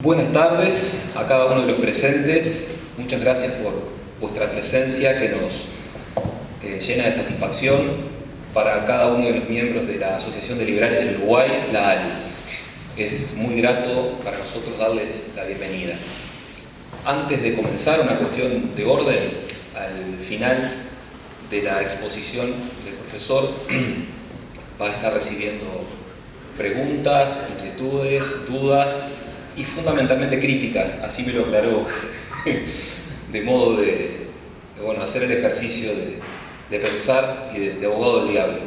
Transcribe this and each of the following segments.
Buenas tardes a cada uno de los presentes. Muchas gracias por vuestra presencia que nos llena de satisfacción. Para cada uno de los miembros de la Asociación de Liberales del Uruguay, la ALI. Es muy grato para nosotros darles la bienvenida. Antes de comenzar, una cuestión de orden. Al final de la exposición del profesor va a estar recibiendo preguntas, inquietudes, dudas y fundamentalmente críticas, así me lo aclaró, de modo de hacer el ejercicio de pensar y de abogado del diablo.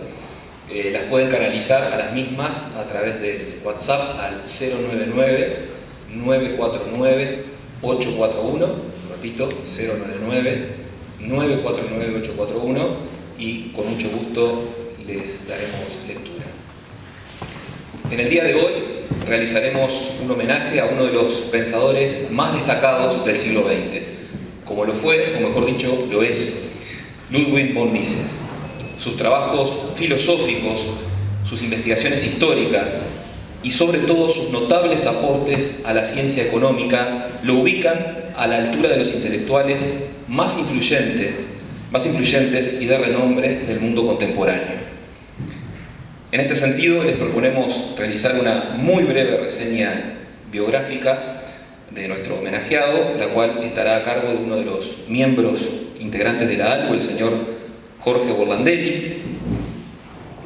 Las pueden canalizar a las mismas a través del WhatsApp al 099-949-841, repito, 099-949-841, y con mucho gusto les daremos lectura. En el día de hoy realizaremos un homenaje a uno de los pensadores más destacados del siglo XX, como lo fue, o mejor dicho, lo es, Ludwig von Mises. Sus trabajos filosóficos, sus investigaciones históricas y sobre todo sus notables aportes a la ciencia económica lo ubican a la altura de los intelectuales más influyentes y de renombre del mundo contemporáneo. En este sentido, les proponemos realizar una muy breve reseña biográfica de nuestro homenajeado, la cual estará a cargo de uno de los miembros integrantes de la ALU, el señor Jorge Borlandelli.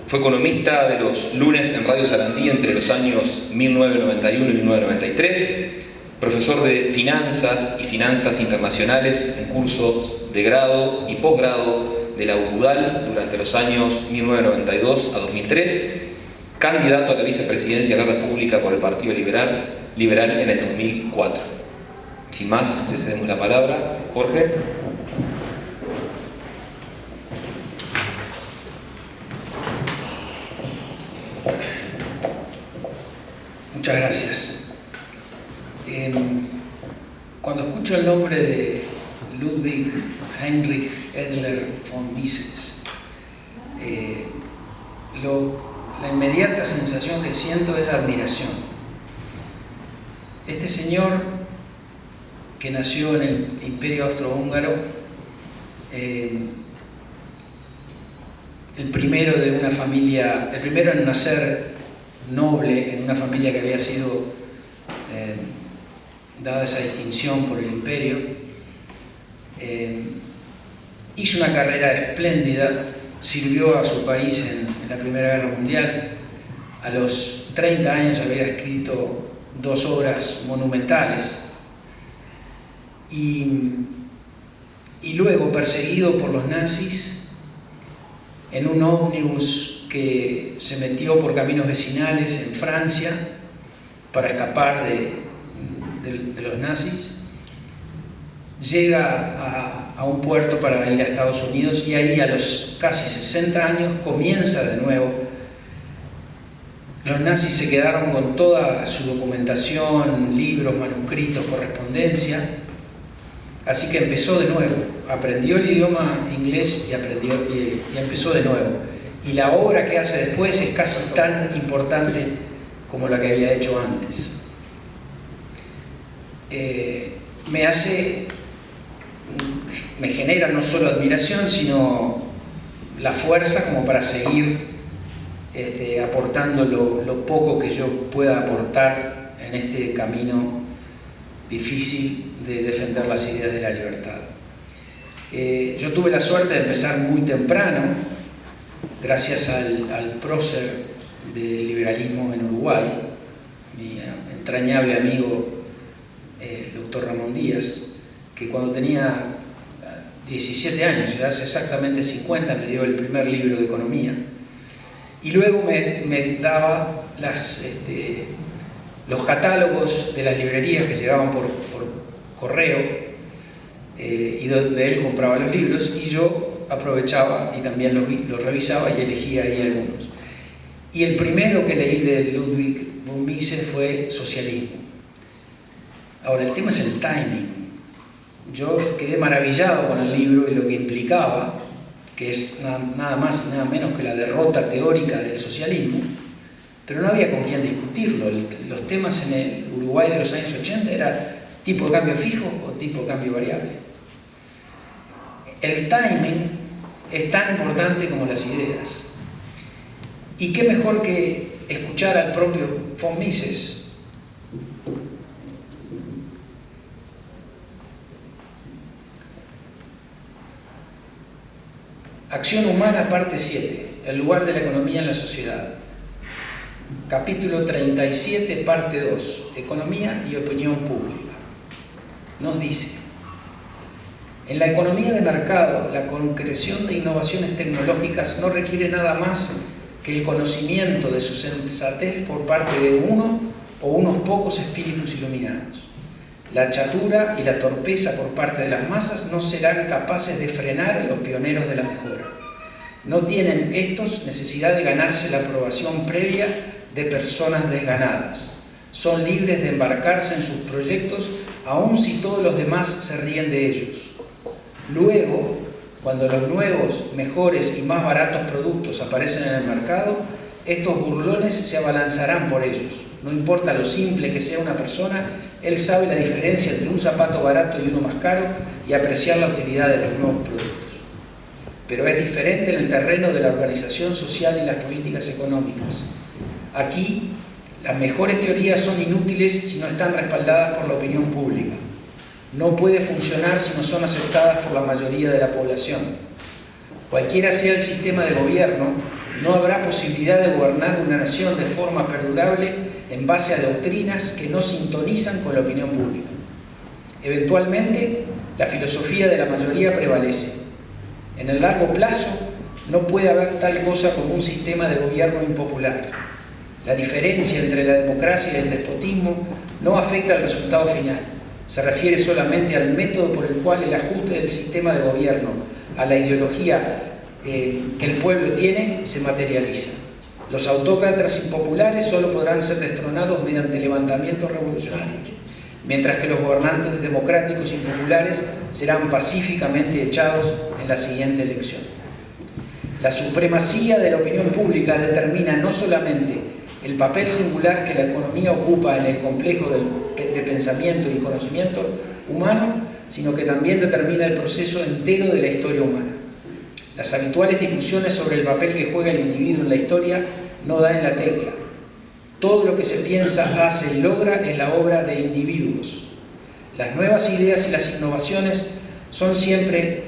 Fue economista de los lunes en Radio Sarandí entre los años 1991 y 1993, profesor de finanzas y finanzas internacionales en cursos de grado y posgrado de la UDAL durante los años 1992 a 2003, candidato a la vicepresidencia de la República por el Partido Liberal en el 2004. Sin más, le cedemos la palabra. Jorge. Muchas gracias. Cuando escucho el nombre de Ludwig Heinrich Edler von Mises, la inmediata sensación que siento es admiración. Este señor, que nació en el Imperio Austrohúngaro, el primero en nacer noble en una familia que había sido dada esa distinción por el imperio, hizo una carrera espléndida, sirvió a su país en la Primera Guerra Mundial. A los 30 años había escrito 2 obras monumentales y luego, perseguido por los nazis, en un ómnibus que se metió por caminos vecinales en Francia para escapar de los nazis, llega a un puerto para ir a Estados Unidos y ahí, a los casi 60 años, comienza de nuevo. Los nazis se quedaron con toda su documentación, libros, manuscritos, correspondencia, así que empezó de nuevo, aprendió el idioma inglés y empezó de nuevo. Y la obra que hace después es casi tan importante como la que había hecho antes. Me genera no solo admiración, sino la fuerza como para seguir aportando lo poco que yo pueda aportar en este camino difícil de defender las ideas de la libertad. Yo tuve la suerte de empezar muy temprano, gracias al prócer del liberalismo en Uruguay, mi entrañable amigo, el doctor Ramón Díaz, que cuando tenía 17 años, hace exactamente 50, me dio el primer libro de economía, y luego me daba los catálogos de las librerías que llegaban por correo, y donde él compraba los libros, y yo aprovechaba y también los revisaba y elegía ahí algunos. Y el primero que leí de Ludwig von Mises fue Socialismo. Ahora, el tema es el timing. Yo quedé maravillado con el libro y lo que implicaba, que es nada más y nada menos que la derrota teórica del socialismo, pero no había con quién discutirlo. Los temas en el Uruguay de los años 80 era tipo de cambio fijo o tipo de cambio variable. El timing es tan importante como las ideas. Y qué mejor que escuchar al propio von Mises. Acción humana, parte 7. El lugar de la economía en la sociedad. Capítulo 37, parte 2. Economía y opinión pública. Nos dice: en la economía de mercado, la concreción de innovaciones tecnológicas no requiere nada más que el conocimiento de su sensatez por parte de uno o unos pocos espíritus iluminados. La chatura y la torpeza por parte de las masas no serán capaces de frenar a los pioneros de la mejora. No tienen estos necesidad de ganarse la aprobación previa de personas desganadas. Son libres de embarcarse en sus proyectos, aun si todos los demás se ríen de ellos. Luego, cuando los nuevos, mejores y más baratos productos aparecen en el mercado, estos burlones se abalanzarán por ellos. No importa lo simple que sea una persona, él sabe la diferencia entre un zapato barato y uno más caro y apreciar la utilidad de los nuevos productos. Pero es diferente en el terreno de la organización social y las políticas económicas. Aquí, las mejores teorías son inútiles si no están respaldadas por la opinión pública. No puede funcionar si no son aceptadas por la mayoría de la población. Cualquiera sea el sistema de gobierno, no habrá posibilidad de gobernar una nación de forma perdurable en base a doctrinas que no sintonizan con la opinión pública. Eventualmente, la filosofía de la mayoría prevalece. En el largo plazo, no puede haber tal cosa como un sistema de gobierno impopular. La diferencia entre la democracia y el despotismo no afecta al resultado final. Se refiere solamente al método por el cual el ajuste del sistema de gobierno a la ideología que el pueblo tiene se materializa. Los autócratas impopulares solo podrán ser destronados mediante levantamientos revolucionarios, mientras que los gobernantes democráticos impopulares serán pacíficamente echados en la siguiente elección. La supremacía de la opinión pública determina no solamente el papel singular que la economía ocupa en el complejo de pensamiento y conocimiento humano, sino que también determina el proceso entero de la historia humana. Las habituales discusiones sobre el papel que juega el individuo en la historia no dan en la tecla. Todo lo que se piensa, hace y logra es la obra de individuos. Las nuevas ideas y las innovaciones son siempre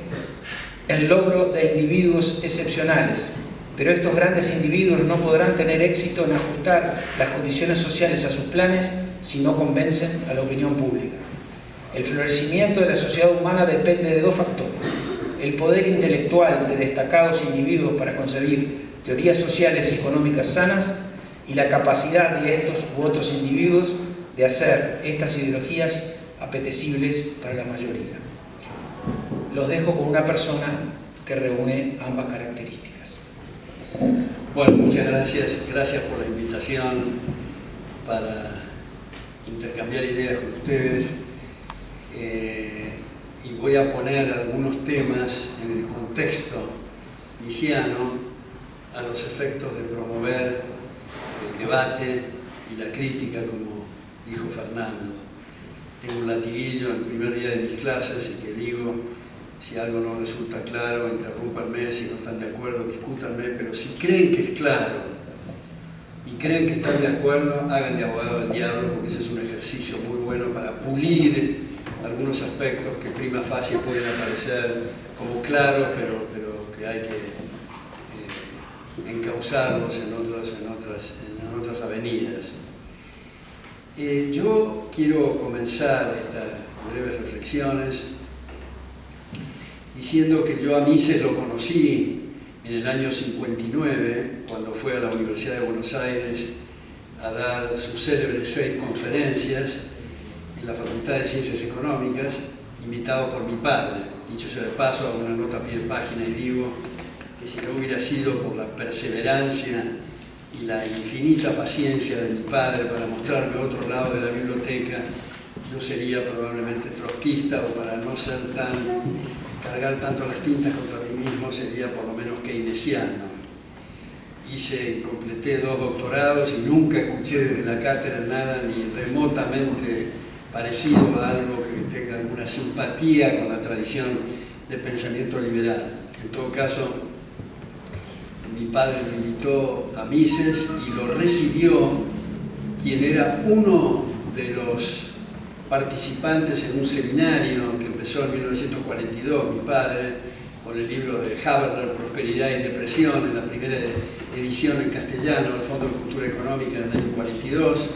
el logro de individuos excepcionales, pero estos grandes individuos no podrán tener éxito en ajustar las condiciones sociales a sus planes si no convencen a la opinión pública. El florecimiento de la sociedad humana depende de dos factores: el poder intelectual de destacados individuos para concebir teorías sociales y económicas sanas y la capacidad de estos u otros individuos de hacer estas ideologías apetecibles para la mayoría. Los dejo con una persona que reúne ambas características. Bueno, muchas gracias. Gracias por la invitación para intercambiar ideas con ustedes. Y voy a poner algunos temas en el contexto nietzscheano a los efectos de promover el debate y la crítica, como dijo Fernando. Tengo un latiguillo el primer día de mis clases y que digo: si algo no resulta claro, interrúmpanme, si no están de acuerdo, discútanme, pero si creen que es claro y creen que están de acuerdo, hagan de abogado del diablo, porque ese es un ejercicio muy bueno para pulir algunos aspectos que prima facie pueden aparecer como claros, pero que hay que encauzarlos en otras avenidas. Yo quiero comenzar estas breves reflexiones diciendo que yo a Mises lo conocí en el año 59, cuando fue a la Universidad de Buenos Aires a dar sus célebres 6 conferencias en la Facultad de Ciencias Económicas, invitado por mi padre. Dicho sea de paso, hago una nota a pie de página y digo que si no hubiera sido por la perseverancia y la infinita paciencia de mi padre para mostrarme otro lado de la biblioteca, yo sería probablemente trotskista, o para no ser cargar tanto las tintas contra mí mismo, sería por lo menos keynesiano. hice y completé 2 doctorados y nunca escuché desde la cátedra nada ni remotamente parecido a algo que tenga alguna simpatía con la tradición de pensamiento liberal. En todo caso, mi padre lo invitó a Mises y lo recibió quien era uno de los participantes en un seminario que empezó en 1942, mi padre, con el libro de Haberler, Prosperidad y Depresión, en la primera edición en castellano del Fondo de Cultura Económica en el año 42.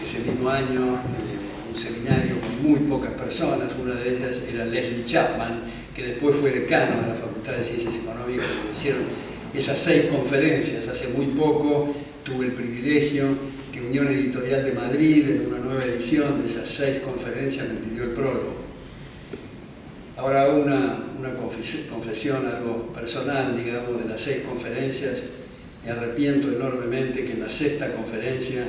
Ese mismo año, un seminario con muy pocas personas, una de ellas era Leslie Chapman, que después fue decano de la Facultad de Ciencias Económicas, donde hicieron esas 6 conferencias. Hace muy poco tuve el privilegio que Unión Editorial de Madrid, en una nueva edición de esas 6 conferencias, me pidió el prólogo. Ahora hago una confesión algo personal, digamos, de las 6 conferencias. Me arrepiento enormemente que en la 6ª conferencia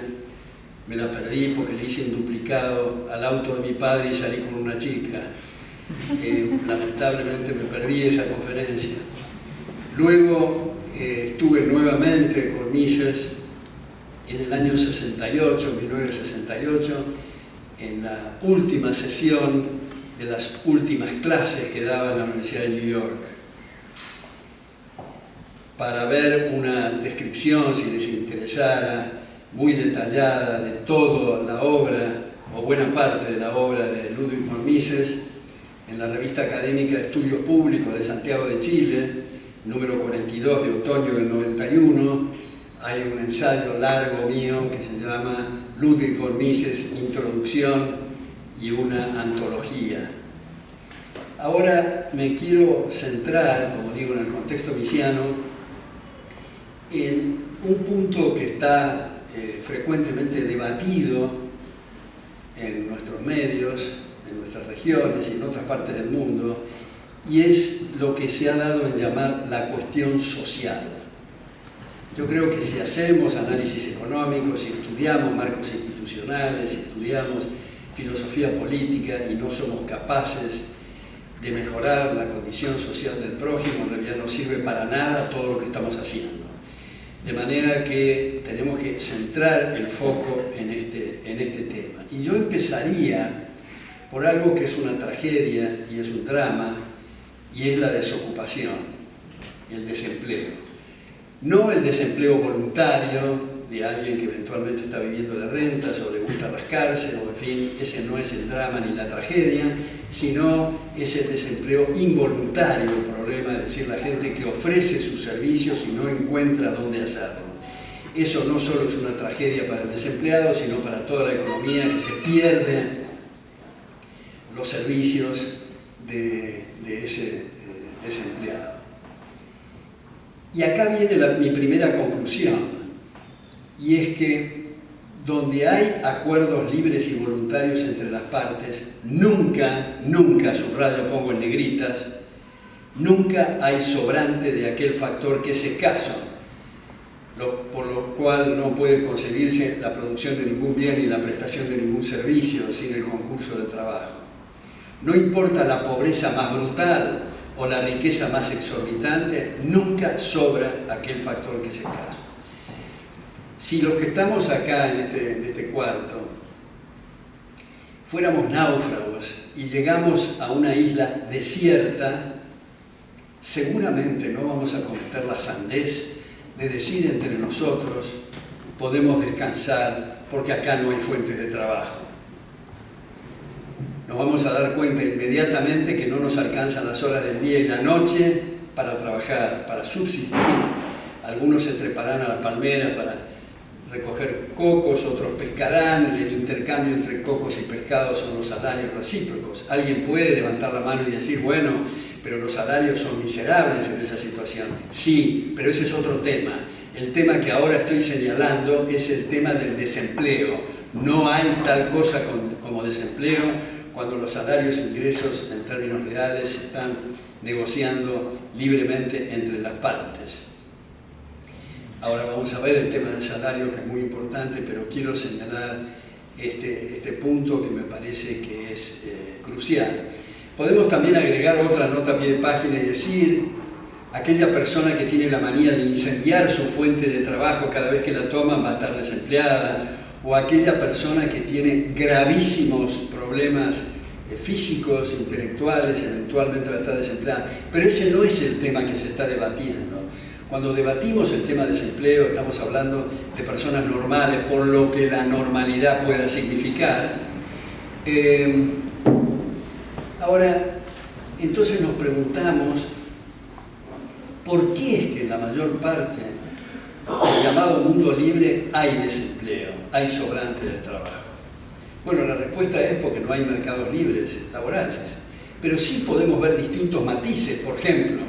me la perdí porque le hice un duplicado al auto de mi padre y salí con una chica. Lamentablemente me perdí esa conferencia. Luego estuve nuevamente con Mises en el año 68, 1968, en la última sesión de las últimas clases que daba en la Universidad de New York, para ver una descripción, si les interesara, muy detallada de toda la obra, o buena parte de la obra de Ludwig von Mises, en la revista académica de Estudios Públicos de Santiago de Chile, número 42 de otoño del 91, hay un ensayo largo mío que se llama Ludwig von Mises, Introducción y una antología. Ahora me quiero centrar, como digo, en el contexto misiano, en un punto que está frecuentemente debatido en nuestros medios, en nuestras regiones y en otras partes del mundo, y es lo que se ha dado en llamar la cuestión social. Yo creo que si hacemos análisis económicos, si estudiamos marcos institucionales, si estudiamos filosofía política y no somos capaces de mejorar la condición social del prójimo, en realidad no sirve para nada todo lo que estamos haciendo. De manera que tenemos que centrar el foco en este tema. Y yo empezaría por algo que es una tragedia y es un drama, y es la desocupación, el desempleo. No el desempleo voluntario de alguien que eventualmente está viviendo de rentas o le gusta rascarse, o en fin, ese no es el drama ni la tragedia, sino es el desempleo involuntario, el problema, es decir, la gente que ofrece sus servicios y no encuentra dónde hacerlo. Eso no solo es una tragedia para el desempleado, sino para toda la economía, que se pierde los servicios de ese desempleado. Y acá viene mi primera conclusión, y es que donde hay acuerdos libres y voluntarios entre las partes, nunca, subrayo, pongo en negritas, nunca hay sobrante de aquel factor que es escaso, por lo cual no puede concebirse la producción de ningún bien ni la prestación de ningún servicio sin el concurso del trabajo. No importa la pobreza más brutal o la riqueza más exorbitante, nunca sobra aquel factor que es escaso. Si los que estamos acá en este cuarto fuéramos náufragos y llegamos a una isla desierta, seguramente no vamos a cometer la sandez de decir entre nosotros, podemos descansar porque acá no hay fuentes de trabajo. Nos vamos a dar cuenta inmediatamente que no nos alcanzan las horas del día y la noche para trabajar, para subsistir. Algunos se treparán a la palmera para recoger cocos, otros pescarán. El intercambio entre cocos y pescados son los salarios recíprocos. Alguien puede levantar la mano y decir, bueno, pero los salarios son miserables en esa situación. Sí, pero ese es otro tema. El tema que ahora estoy señalando es el tema del desempleo. No hay tal cosa como desempleo cuando los salarios e ingresos en términos reales se están negociando libremente entre las partes. Ahora vamos a ver el tema del salario, que es muy importante, pero quiero señalar este punto que me parece que es crucial. Podemos también agregar otra nota a pie de página y decir, aquella persona que tiene la manía de incendiar su fuente de trabajo cada vez que la toma va a estar desempleada, o aquella persona que tiene gravísimos problemas físicos, intelectuales, eventualmente va a estar desempleada. Pero ese no es el tema que se está debatiendo. Cuando debatimos el tema de desempleo estamos hablando de personas normales, por lo que la normalidad pueda significar. Ahora, entonces nos preguntamos, ¿por qué es que en la mayor parte del llamado mundo libre hay desempleo, hay sobrante de trabajo? Bueno, la respuesta es porque no hay mercados libres laborales, pero sí podemos ver distintos matices. Por ejemplo,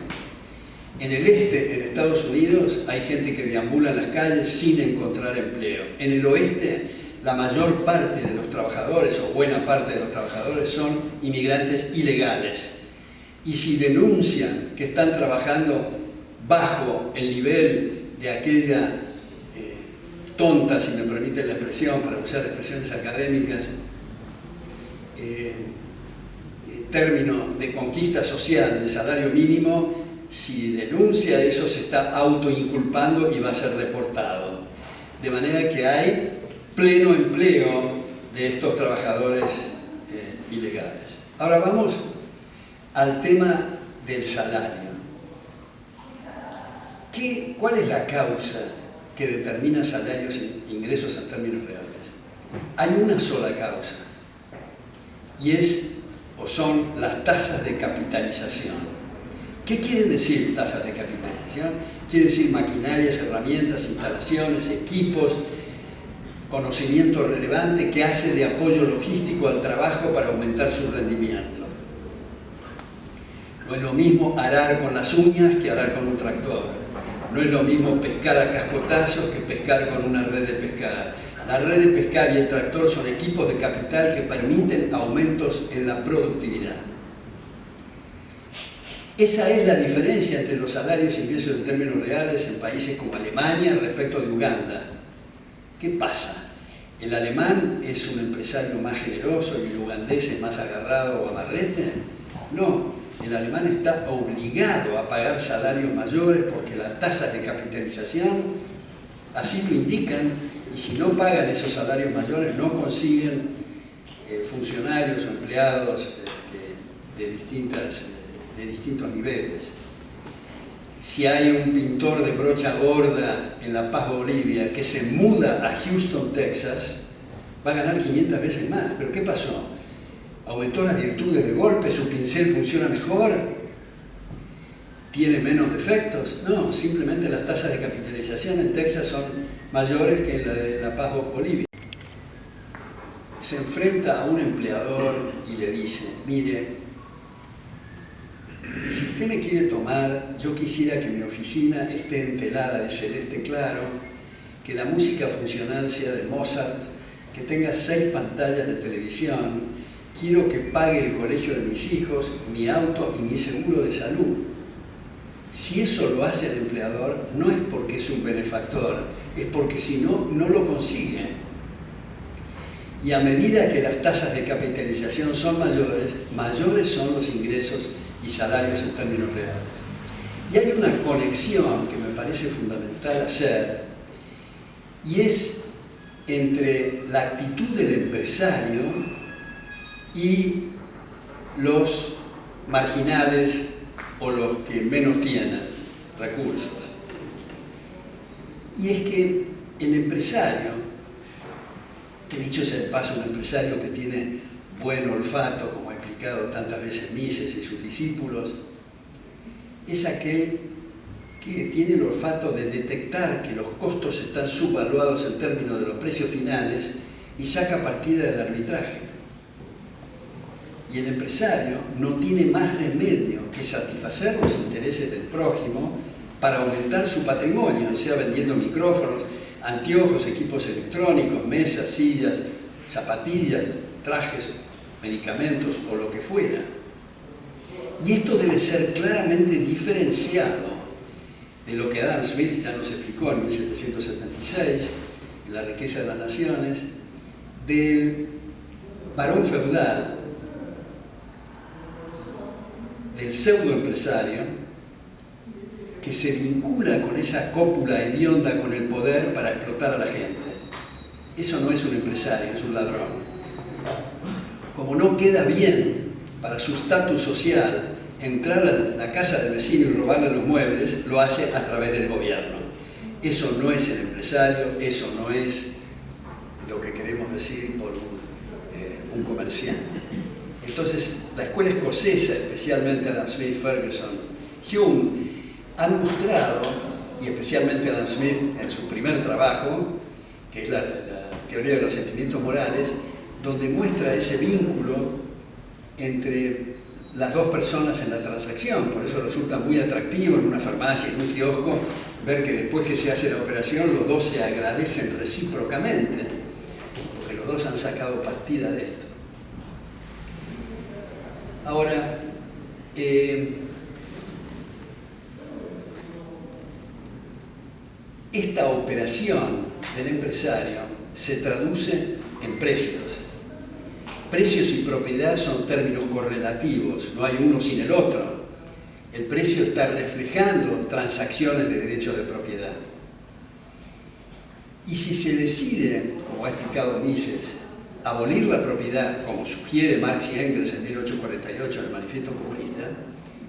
en el este, en Estados Unidos, hay gente que deambula en las calles sin encontrar empleo. En el oeste, la mayor parte de los trabajadores, o buena parte de los trabajadores, son inmigrantes ilegales. Y si denuncian que están trabajando bajo el nivel de aquella tonta, si me permiten la expresión, para usar expresiones académicas, término de conquista social, de salario mínimo, si denuncia eso se está autoinculpando y va a ser deportado. De manera que hay pleno empleo de estos trabajadores ilegales. Ahora vamos al tema del salario. ¿Cuál es la causa que determina salarios e ingresos en términos reales? Hay una sola causa, y son las tasas de capitalización. ¿Qué quieren decir tasas de capitalización? Quiere decir maquinarias, herramientas, instalaciones, equipos, conocimiento relevante que hace de apoyo logístico al trabajo para aumentar su rendimiento. No es lo mismo arar con las uñas que arar con un tractor. No es lo mismo pescar a cascotazos que pescar con una red de pescar. La red de pescar y el tractor son equipos de capital que permiten aumentos en la productividad. Esa es la diferencia entre los salarios e ingresos en términos reales en países como Alemania respecto de Uganda. ¿Qué pasa? ¿El alemán es un empresario más generoso y el ugandés es más agarrado o amarrete? No, el alemán está obligado a pagar salarios mayores porque las tasas de capitalización así lo indican, y si no pagan esos salarios mayores no consiguen funcionarios o empleados de distintos niveles. Si hay un pintor de brocha gorda en La Paz, Bolivia, que se muda a Houston, Texas, va a ganar 500 veces más. ¿Pero qué pasó? ¿Aumentó las virtudes de golpe? ¿Su pincel funciona mejor? ¿Tiene menos defectos? No, simplemente las tasas de capitalización en Texas son mayores que en la de La Paz, Bolivia. Se enfrenta a un empleador y le dice, mire, si usted me quiere tomar, yo quisiera que mi oficina esté entelada de celeste claro, que la música funcional sea de Mozart, que tenga 6 pantallas de televisión, quiero que pague el colegio de mis hijos, mi auto y mi seguro de salud. Si eso lo hace el empleador, no es porque es un benefactor, es porque si no, no lo consigue. Y a medida que las tasas de capitalización son mayores, mayores son los ingresos y salarios en términos reales. Y hay una conexión que me parece fundamental hacer, y es entre la actitud del empresario y los marginales o los que menos tienen recursos. Y es que el empresario, que dicho sea de paso, un empresario que tiene buen olfato, como ha explicado tantas veces Mises y sus discípulos, es aquel que tiene el olfato de detectar que los costos están subvaluados en términos de los precios finales y saca partida del arbitraje. Y el empresario no tiene más remedio que satisfacer los intereses del prójimo para aumentar su patrimonio, sea vendiendo micrófonos, anteojos, equipos electrónicos, mesas, sillas, zapatillas, trajes, medicamentos o lo que fuera. Y esto debe ser claramente diferenciado de lo que Adam Smith ya nos explicó en 1776, en La riqueza de las naciones, del varón feudal, del pseudoempresario, que se vincula con esa cópula hedionda con el poder para explotar a la gente. Eso no es un empresario, es un ladrón. Como no queda bien para su estatus social entrar a la casa del vecino y robarle los muebles, lo hace a través del gobierno. Eso no es el empresario, eso no es lo que queremos decir por un comerciante. Entonces, la escuela escocesa, especialmente Adam Smith, Ferguson, Hume, han mostrado, y especialmente Adam Smith en su primer trabajo, que es la teoría de los sentimientos morales, donde muestra ese vínculo entre las dos personas en la transacción. Por eso resulta muy atractivo en una farmacia, en un kiosco, ver que después que se hace la operación los dos se agradecen recíprocamente, porque los dos han sacado partida de esto. Ahora, esta operación del empresario se traduce en precios. Precios y propiedad son términos correlativos, no hay uno sin el otro. El precio está reflejando transacciones de derechos de propiedad. Y si se decide, como ha explicado Mises, abolir la propiedad, como sugiere Marx y Engels en 1848 en el Manifiesto Comunista,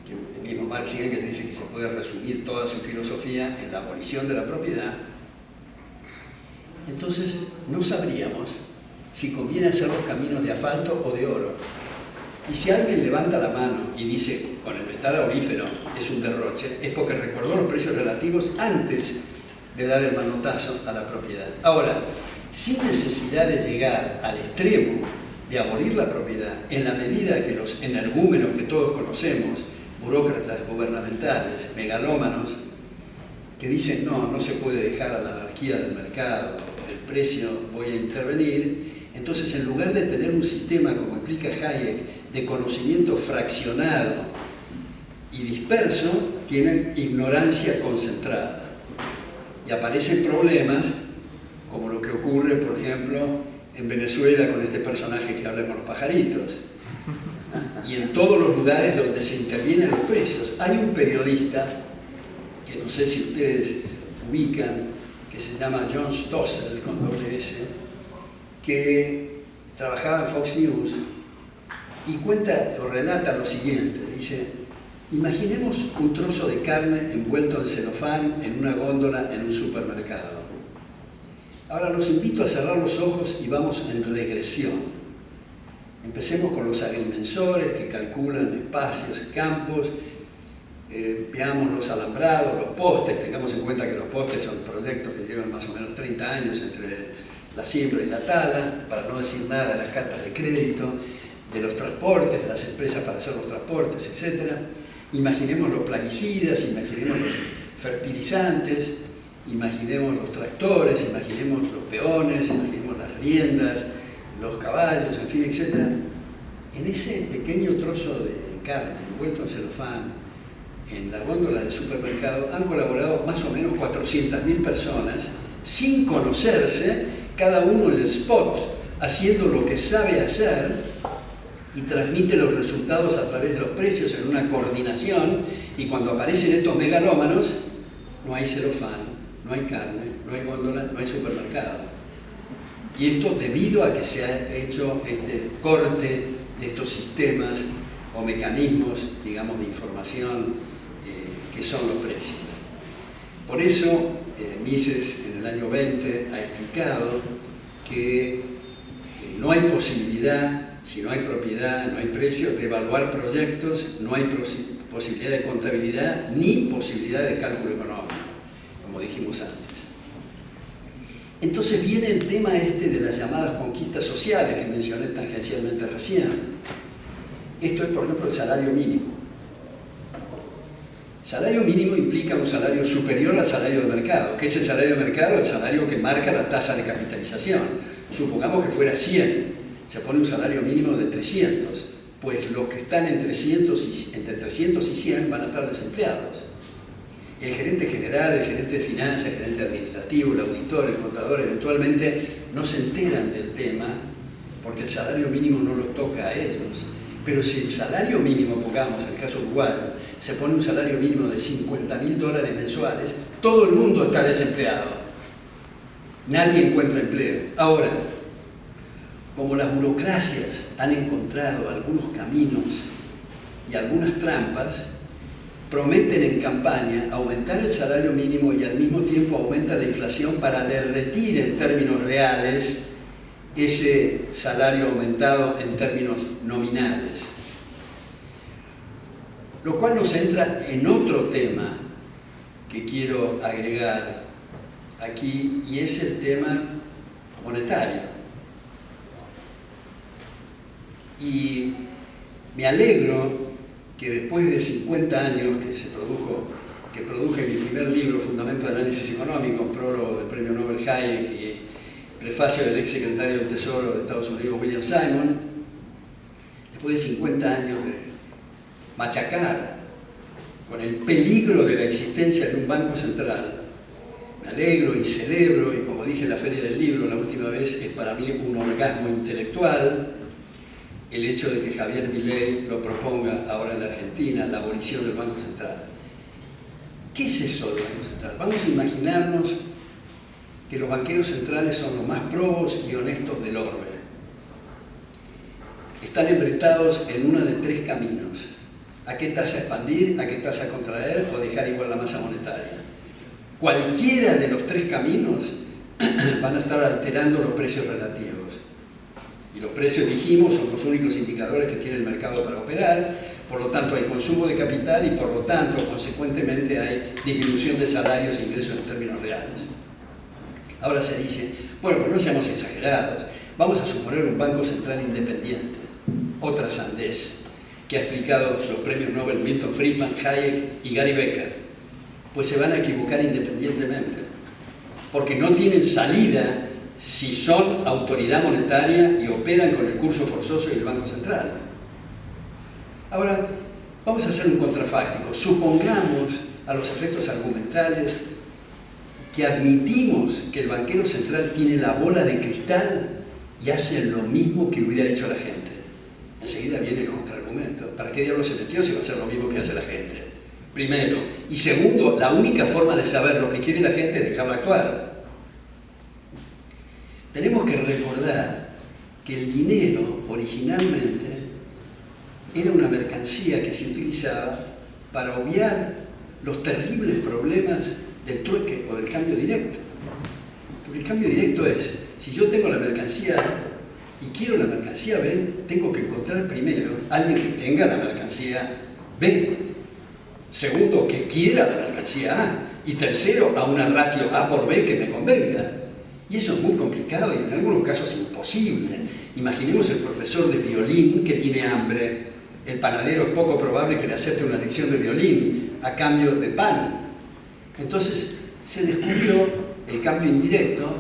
que el mismo Marx y Engels dice que se puede resumir toda su filosofía en la abolición de la propiedad, entonces no sabríamos si conviene hacer los caminos de asfalto o de oro. Y si alguien levanta la mano y dice, con el metal aurífero es un derroche, es porque recordó los precios relativos antes de dar el manotazo a la propiedad. Ahora, sin necesidad de llegar al extremo de abolir la propiedad, en la medida que los energúmenos que todos conocemos, burócratas gubernamentales, megalómanos, que dicen, no se puede dejar a la anarquía del mercado, el precio, voy a intervenir. Entonces, en lugar de tener un sistema, como explica Hayek, de conocimiento fraccionado y disperso, tienen ignorancia concentrada. Y aparecen problemas, como lo que ocurre, por ejemplo, en Venezuela con este personaje que habla con los pajaritos. Y en todos los lugares donde se intervienen los precios. Hay un periodista, que no sé si ustedes ubican, que se llama John Stossel, con doble S, que trabajaba en Fox News y cuenta o relata lo siguiente. Dice, imaginemos un trozo de carne envuelto en celofán en una góndola en un supermercado. Ahora los invito a cerrar los ojos y vamos en regresión. Empecemos con los agrimensores que calculan espacios y campos, veamos los alambrados, los postes, tengamos en cuenta que los postes son proyectos que llevan más o menos 30 años entre la siembra y la tala, para no decir nada de las cartas de crédito, de los transportes, de las empresas para hacer los transportes, etc. Imaginemos los plaguicidas, imaginemos los fertilizantes, imaginemos los tractores, imaginemos los peones, imaginemos las riendas, los caballos, en fin, etc. En ese pequeño trozo de carne envuelto en celofán, en la góndola del supermercado, han colaborado más o menos 400.000 personas, sin conocerse, cada uno en el spot, haciendo lo que sabe hacer, y transmite los resultados a través de los precios en una coordinación, y cuando aparecen estos megalómanos, no hay celofán, no hay carne, no hay góndola, no hay supermercado. Y esto debido a que se ha hecho este corte de estos sistemas o mecanismos, digamos, de información que son los precios. Por eso, Mises en el año 20 ha explicado que no hay posibilidad, si no hay propiedad, no hay precio, de evaluar proyectos, no hay posibilidad de contabilidad ni posibilidad de cálculo económico, como dijimos antes. Entonces viene el tema este de las llamadas conquistas sociales que mencioné tangencialmente recién. Esto es, por ejemplo, el salario mínimo. Salario mínimo implica un salario superior al salario de mercado. ¿Qué es el salario de mercado? El salario que marca la tasa de capitalización. Supongamos que fuera 100, se pone un salario mínimo de 300, pues los que están entre 300 y 100 van a estar desempleados. El gerente general, el gerente de finanzas, el gerente administrativo, el auditor, el contador, eventualmente no se enteran del tema porque el salario mínimo no lo toca a ellos. Pero si el salario mínimo, pongamos el caso uruguayo, se pone un salario mínimo de $50.000 mensuales, todo el mundo está desempleado. Nadie encuentra empleo. Ahora, como las burocracias han encontrado algunos caminos y algunas trampas, prometen en campaña aumentar el salario mínimo y al mismo tiempo aumenta la inflación para derretir en términos reales ese salario aumentado en términos nominales. Lo cual nos entra en otro tema que quiero agregar aquí, y es el tema monetario. Y me alegro que después de 50 años que produje mi primer libro, Fundamento de Análisis Económico, prólogo del Premio Nobel Hayek y prefacio del ex secretario del Tesoro de Estados Unidos, William Simon, después de 50 años de machacar con el peligro de la existencia de un banco central, me alegro y celebro, y como dije en la Feria del Libro la última vez, es para mí un orgasmo intelectual el hecho de que Javier Milei lo proponga ahora en la Argentina, la abolición del Banco Central. ¿Qué es eso del Banco Central? Vamos a imaginarnos que los banqueros centrales son los más probos y honestos del orbe. Están embretados en uno de tres caminos: a qué tasa expandir, a qué tasa contraer o dejar igual la masa monetaria. Cualquiera de los tres caminos van a estar alterando los precios relativos. Y los precios, dijimos, son los únicos indicadores que tiene el mercado para operar, por lo tanto hay consumo de capital y por lo tanto, consecuentemente, hay disminución de salarios e ingresos en términos reales. Ahora se dice, bueno, pero no seamos exagerados, vamos a suponer un banco central independiente, otra sandez, que ha explicado los premios Nobel Milton Friedman, Hayek y Gary Becker. Pues se van a equivocar independientemente, porque no tienen salida si son autoridad monetaria y operan con el curso forzoso y el Banco Central. Ahora, vamos a hacer un contrafáctico. Supongamos, a los efectos argumentales, que admitimos que el banquero central tiene la bola de cristal y hace lo mismo que hubiera hecho la gente. Enseguida viene el contraargumento. ¿Para qué diablos se metió si va a hacer lo mismo que hace la gente? Primero. Y segundo, la única forma de saber lo que quiere la gente es dejarla actuar. Tenemos que recordar que el dinero originalmente era una mercancía que se utilizaba para obviar los terribles problemas del trueque o del cambio directo. Porque el cambio directo es, si yo tengo la mercancía A y quiero la mercancía B, tengo que encontrar primero a alguien que tenga la mercancía B. Segundo, que quiera la mercancía A. Y tercero, a una ratio A por B que me convenga. Y eso es muy complicado y en algunos casos imposible. Imaginemos el profesor de violín que tiene hambre. El panadero es poco probable que le acepte una lección de violín a cambio de pan. Entonces se descubrió el cambio indirecto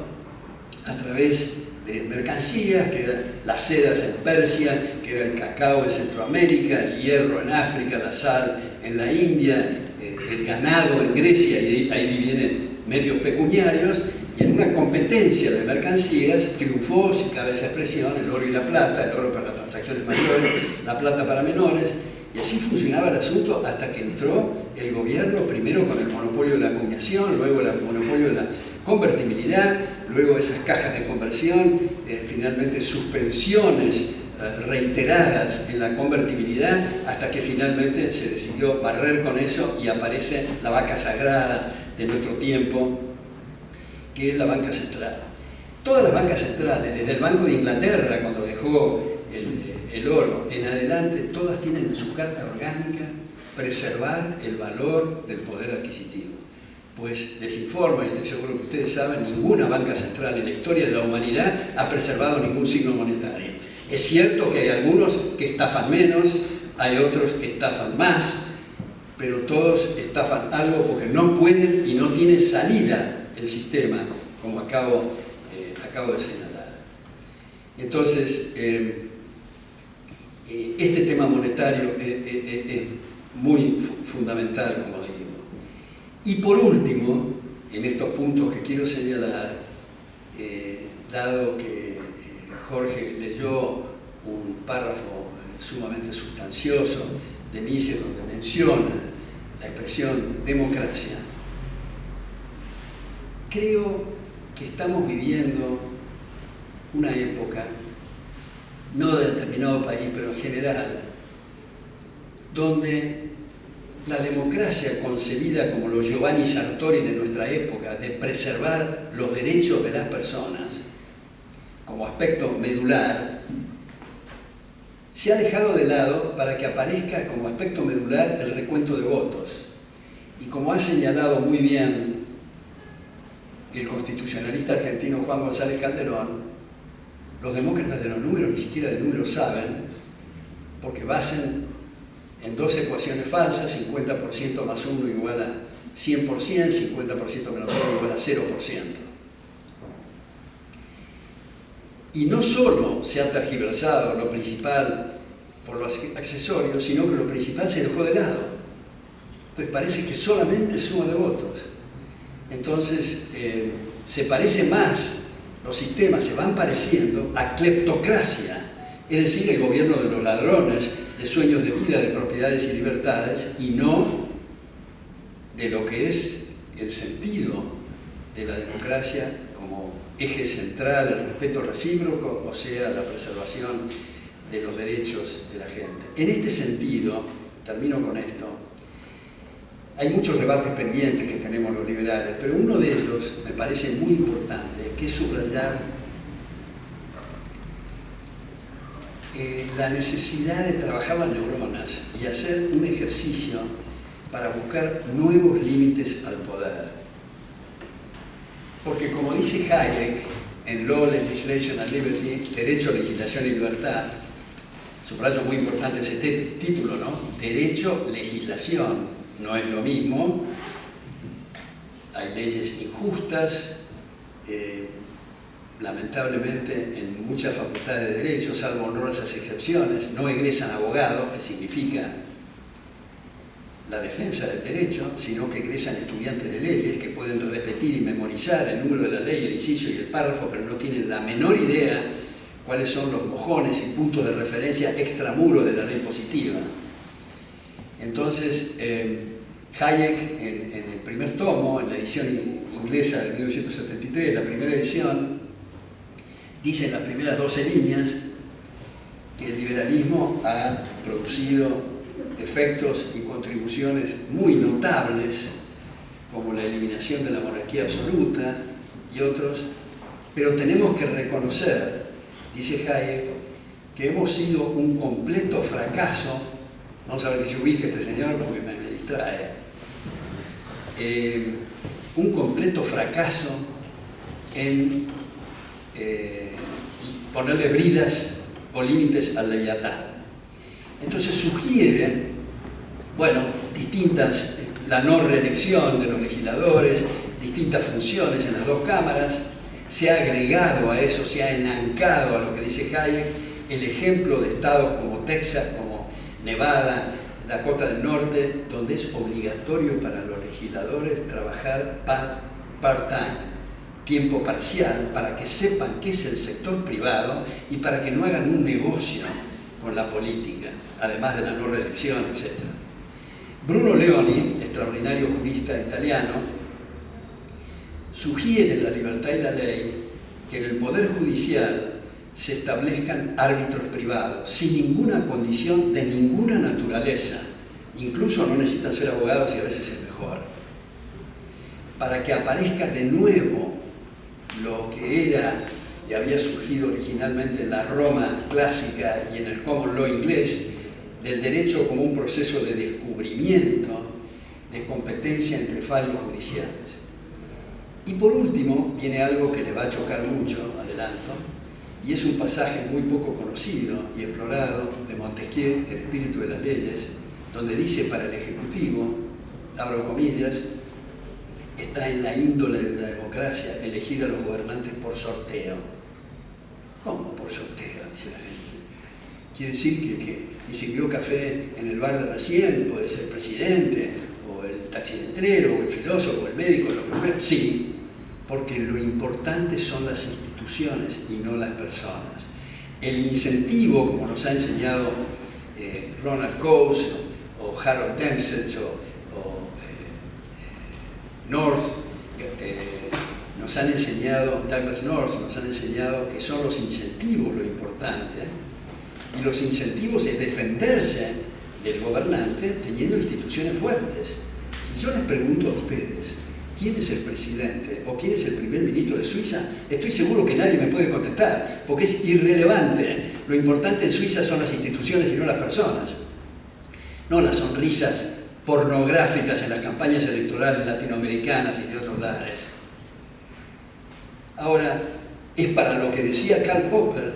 a través de mercancías, que eran las sedas en Persia, que era el cacao en Centroamérica, el hierro en África, la sal en la India, el ganado en Grecia, y ahí vienen medios pecuniarios. Y en una competencia de mercancías triunfó, si cabe esa expresión, el oro y la plata, el oro para las transacciones mayores, la plata para menores, y así funcionaba el asunto hasta que entró el gobierno, primero con el monopolio de la acuñación, luego el monopolio de la convertibilidad, luego esas cajas de conversión, finalmente suspensiones reiteradas en la convertibilidad, hasta que finalmente se decidió barrer con eso y aparece la vaca sagrada de nuestro tiempo, que es la banca central. Todas las bancas centrales, desde el Banco de Inglaterra, cuando dejó el oro en adelante, todas tienen en su carta orgánica preservar el valor del poder adquisitivo. Pues les informo, y estoy seguro que ustedes saben, ninguna banca central en la historia de la humanidad ha preservado ningún signo monetario. Es cierto que hay algunos que estafan menos, hay otros que estafan más, pero todos estafan algo porque no pueden y no tienen salida el sistema, como acabo de señalar. Entonces, este tema monetario es muy fundamental, como digo. Y por último, en estos puntos que quiero señalar, dado que Jorge leyó un párrafo sumamente sustancioso de Mises, donde menciona la expresión democracia, creo que estamos viviendo una época, no de determinado país, pero en general, donde la democracia concebida como los Giovanni Sartori de nuestra época, de preservar los derechos de las personas como aspecto medular, se ha dejado de lado para que aparezca como aspecto medular el recuento de votos. Y como ha señalado muy bien el constitucionalista argentino Juan González Calderón, los demócratas de los números ni siquiera de números saben, porque basan en dos ecuaciones falsas: 50% más 1 igual a 100%, 50% menos 1 igual a 0%. Y no solo se ha tergiversado lo principal por los accesorios, sino que lo principal se dejó de lado. Pues parece que solamente suma de votos. Entonces, se parece más, los sistemas se van pareciendo a cleptocracia, es decir, el gobierno de los ladrones, de sueños de vida, de propiedades y libertades, y no de lo que es el sentido de la democracia como eje central, el respeto recíproco, o sea, la preservación de los derechos de la gente. En este sentido, termino con esto, hay muchos debates pendientes que tenemos los liberales, pero uno de ellos me parece muy importante, que es subrayar la necesidad de trabajar las neuronas y hacer un ejercicio para buscar nuevos límites al poder. Porque como dice Hayek en Law, Legislation and Liberty, Derecho, Legislación y Libertad, subrayo muy importante ese título, ¿no? Derecho, legislación, no es lo mismo. Hay leyes injustas, lamentablemente en muchas facultades de derecho, salvo honrosas excepciones, no egresan abogados, que significa la defensa del derecho, sino que egresan estudiantes de leyes que pueden repetir y memorizar el número de la ley, el inciso y el párrafo, pero no tienen la menor idea cuáles son los mojones y puntos de referencia extramuro de la ley positiva. Entonces, Hayek en el primer tomo, en la edición inglesa de 1973, la primera edición, dice en las primeras 12 líneas que el liberalismo ha producido efectos y contribuciones muy notables, como la eliminación de la monarquía absoluta y otros, pero tenemos que reconocer, dice Hayek, que hemos sido un completo fracaso. Vamos a ver que se ubique este señor porque me distrae. Un completo fracaso en ponerle bridas o límites al leviatán. Entonces sugiere, bueno, distintas, la no reelección de los legisladores, distintas funciones en las dos cámaras. Se ha agregado a eso, se ha enancado a lo que dice Hayek, el ejemplo de estados como Texas, como Nevada, Dakota del Norte, donde es obligatorio para los legisladores trabajar part-time, tiempo parcial, para que sepan qué es el sector privado y para que no hagan un negocio con la política, además de la no reelección, etc. Bruno Leoni, extraordinario jurista italiano, sugiere en La libertad y la ley que en el Poder Judicial se establezcan árbitros privados, sin ninguna condición de ninguna naturaleza, incluso no necesitan ser abogados y a veces es mejor, para que aparezca de nuevo lo que era y había surgido originalmente en la Roma clásica y en el common law inglés, del derecho como un proceso de descubrimiento de competencia entre fallos judiciales. Y por último, viene algo que le va a chocar mucho, adelanto, y es un pasaje muy poco conocido y explorado de Montesquieu, El espíritu de las leyes, donde dice para el Ejecutivo, abro comillas, está en la índole de la democracia elegir a los gobernantes por sorteo. ¿Cómo por sorteo? Dice la gente. Quiere decir que ni sirvió café en el bar de recién, puede ser presidente, o el taximetrero, o el filósofo, o el médico, lo que fuera. Sí, porque lo importante son las instituciones y no las personas. El incentivo, como nos ha enseñado Ronald Coase, o Harold Dempsey o North, nos han enseñado, Douglas North nos han enseñado que son los incentivos lo importante, y los incentivos es defenderse del gobernante teniendo instituciones fuertes. Si yo les pregunto a ustedes quién es el presidente o quién es el primer ministro de Suiza, estoy seguro que nadie me puede contestar, porque es irrelevante. Lo importante en Suiza son las instituciones y no las personas, no las sonrisas pornográficas en las campañas electorales latinoamericanas y de otros lares. Ahora, es para lo que decía Karl Popper,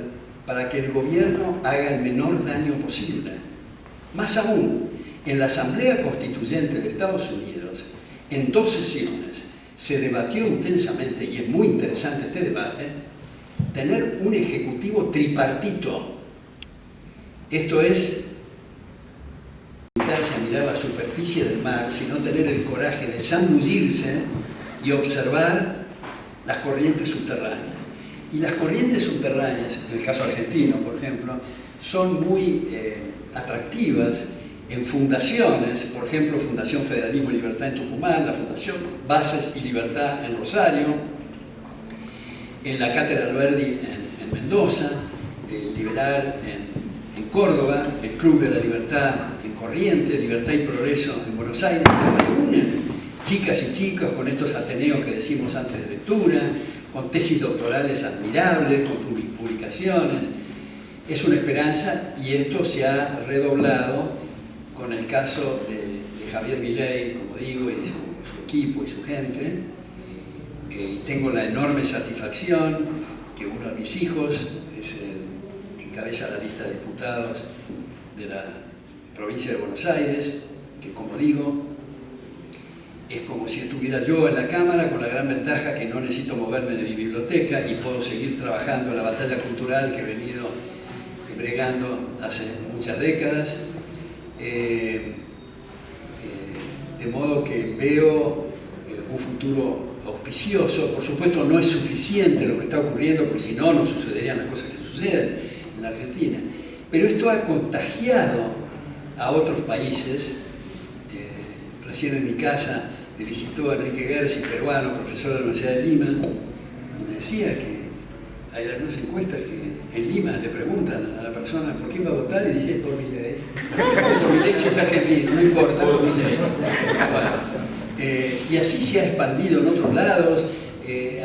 para que el gobierno haga el menor daño posible. Más aún, en la Asamblea Constituyente de Estados Unidos, en 2 sesiones, se debatió intensamente, y es muy interesante este debate, tener un ejecutivo tripartito. Esto es limitarse a mirar la superficie del mar, sino tener el coraje de zambullirse y observar las corrientes subterráneas. Y las corrientes subterráneas, en el caso argentino, por ejemplo, son muy atractivas en fundaciones, por ejemplo, Fundación Federalismo y Libertad en Tucumán, la Fundación Bases y Libertad en Rosario, en la Cátedra Alberdi en Mendoza, el Liberal en Córdoba, el Club de la Libertad en Corrientes, Libertad y Progreso en Buenos Aires, que reúnen chicas y chicos con estos ateneos que decimos antes de lectura, con tesis doctorales admirables, con publicaciones. Es una esperanza, y esto se ha redoblado con el caso de Javier Milei, como digo, y su equipo y su gente. Y tengo la enorme satisfacción que uno de mis hijos encabeza la lista de diputados de la provincia de Buenos Aires, que, como digo, es como si estuviera yo en la Cámara, con la gran ventaja que no necesito moverme de mi biblioteca y puedo seguir trabajando en la batalla cultural que he venido bregando hace muchas décadas. De modo que veo un futuro auspicioso. Por supuesto, no es suficiente lo que está ocurriendo, porque si no, no sucederían las cosas que suceden en la Argentina. Pero esto ha contagiado a otros países. Recién en mi casa me visitó Enrique Gersi, peruano, profesor de la Universidad de Lima, y me decía que hay algunas encuestas que en Lima le preguntan a la persona por quién va a votar y dice por Milei. Por Milei si es argentino, no importa, por Milei. Bueno, y así se ha expandido en otros lados,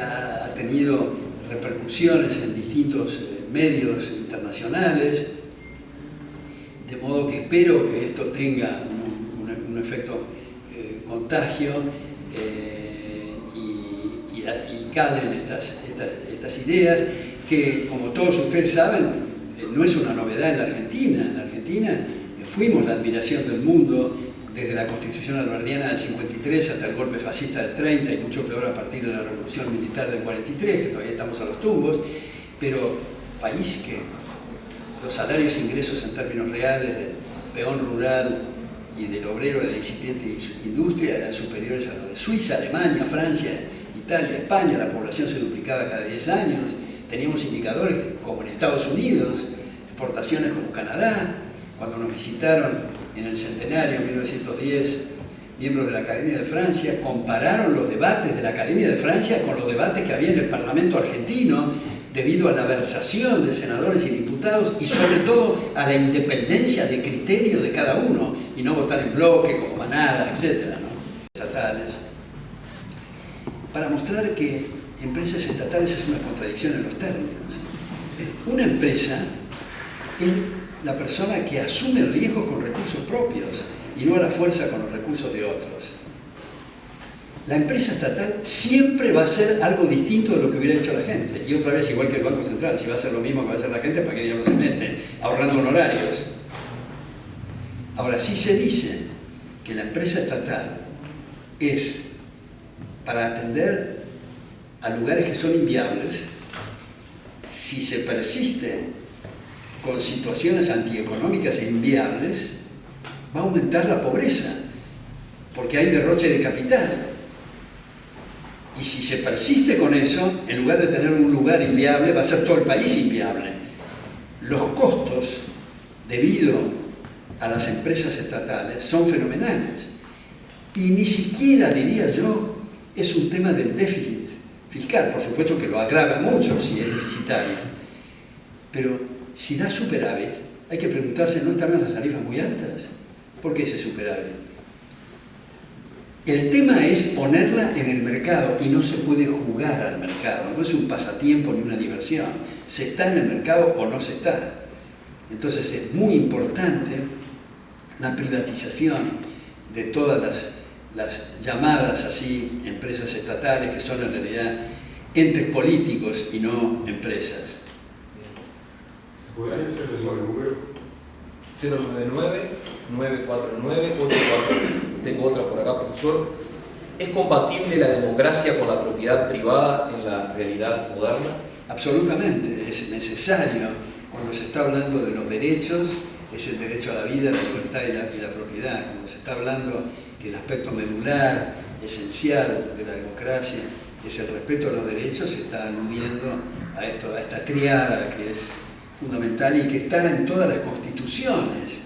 ha tenido repercusiones en distintos medios internacionales, de modo que espero que esto tenga un efecto contagio y calen estas ideas que, como todos ustedes saben, no es una novedad en la Argentina. En la Argentina fuimos la admiración del mundo desde la Constitución alberdiana del 53 hasta el golpe fascista del 30 y mucho peor a partir de la Revolución Militar del 43, que todavía estamos a los tumbos, pero país que los salarios e ingresos en términos reales del peón rural y del obrero de la incipiente industria eran superiores a los de Suiza, Alemania, Francia, Italia, España. La población se duplicaba cada 10 años. Teníamos indicadores como en Estados Unidos, exportaciones como Canadá. Cuando nos visitaron en el centenario, en 1910, miembros de la Academia de Francia, compararon los debates de la Academia de Francia con los debates que había en el Parlamento argentino, debido a la versación de senadores y diputados y sobre todo a la independencia de criterio de cada uno, y no votar en bloque como manada, etc., ¿no? Estatales. Para mostrar que empresas estatales es una contradicción en los términos. Una empresa es la persona que asume riesgos con recursos propios y no a la fuerza con los recursos de otros. La empresa estatal siempre va a hacer algo distinto de lo que hubiera hecho la gente. Y otra vez, igual que el Banco Central, si va a hacer lo mismo que va a hacer la gente, ¿para qué diablos se mete? Ahorrando honorarios. Ahora, sí se dice que la empresa estatal es para atender a lugares que son inviables. Si se persiste con situaciones antieconómicas e inviables, va a aumentar la pobreza, porque hay derroche de capital. Y si se persiste con eso, en lugar de tener un lugar inviable, va a ser todo el país inviable. Los costos, debido a las empresas estatales son fenomenales. Y ni siquiera, diría yo, es un tema del déficit fiscal. Por supuesto que lo agrava mucho si es deficitario. Pero si da superávit, hay que preguntarse, ¿no están las tarifas muy altas? ¿Por qué ese superávit? El tema es ponerla en el mercado y no se puede jugar al mercado. No es un pasatiempo ni una diversión. Se está en el mercado o no se está. Entonces es muy importante la privatización de todas las llamadas así empresas estatales, que son en realidad entes políticos y no empresas. ¿Podrías hacer el número? 099-949-849. Tengo otra por acá, profesor. ¿Es compatible la democracia con la propiedad privada en la realidad moderna? Absolutamente, es necesario. Cuando se está hablando de los derechos, es el derecho a la vida, la libertad y la propiedad. Cuando se está hablando que el aspecto medular, esencial de la democracia, es el respeto a los derechos, se está aludiendo a esta triada que es fundamental y que está en todas las constituciones,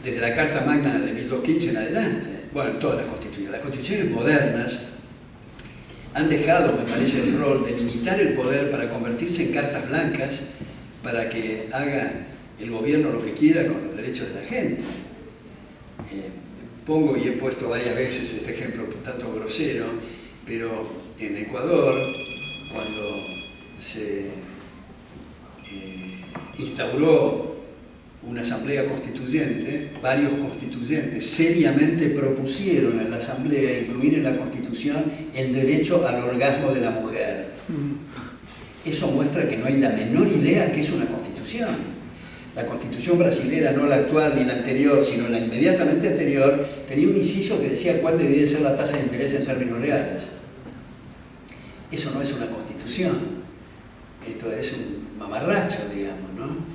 desde la Carta Magna de 1215 en adelante. Bueno, en todas las constituciones. Las constituciones modernas han dejado, me parece, el rol de limitar el poder para convertirse en cartas blancas para que haga el gobierno lo que quiera con los derechos de la gente. Pongo y he puesto varias veces este ejemplo un tanto grosero, pero en Ecuador, cuando se instauró una asamblea constituyente, varios constituyentes seriamente propusieron en la asamblea incluir en la Constitución el derecho al orgasmo de la mujer. Eso muestra que no hay la menor idea que es una constitución. La constitución brasilera, no la actual ni la anterior, sino la inmediatamente anterior, tenía un inciso que decía cuál debía ser la tasa de interés en términos reales. Eso no es una constitución. Esto es un mamarracho, digamos, ¿no?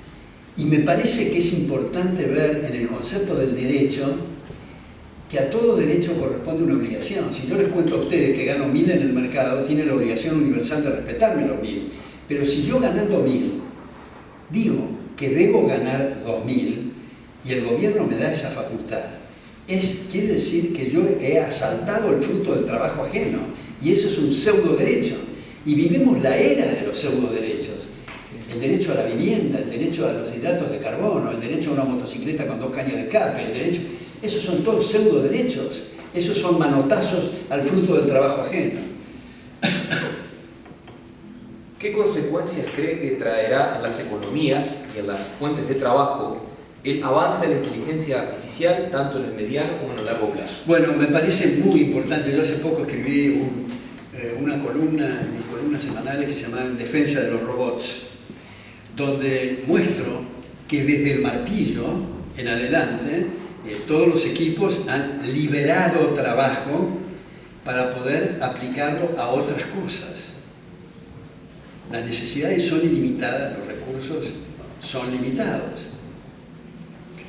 Y me parece que es importante ver en el concepto del derecho que a todo derecho corresponde una obligación. Si yo les cuento a ustedes que gano 1000 en el mercado, tiene la obligación universal de respetarme los 1000. Pero si yo ganando 1000 digo que debo ganar 2000 y el gobierno me da esa facultad, quiere decir que yo he asaltado el fruto del trabajo ajeno, y eso es un pseudo derecho. Y vivimos la era de los pseudo derechos. El derecho a la vivienda, el derecho a los hidratos de carbono, el derecho a una motocicleta con 2 caños de escape, el derecho... Esos son todos pseudo derechos. Esos son manotazos al fruto del trabajo ajeno. ¿Qué consecuencias cree que traerá en las economías y en las fuentes de trabajo el avance de la inteligencia artificial, tanto en el mediano como en el largo plazo? Bueno, me parece muy importante. Yo hace poco escribí una columna en mis columnas semanales que se llama En defensa de los robots, donde muestro que desde el martillo en adelante todos los equipos han liberado trabajo para poder aplicarlo a otras cosas. Las necesidades son ilimitadas, los recursos son limitados.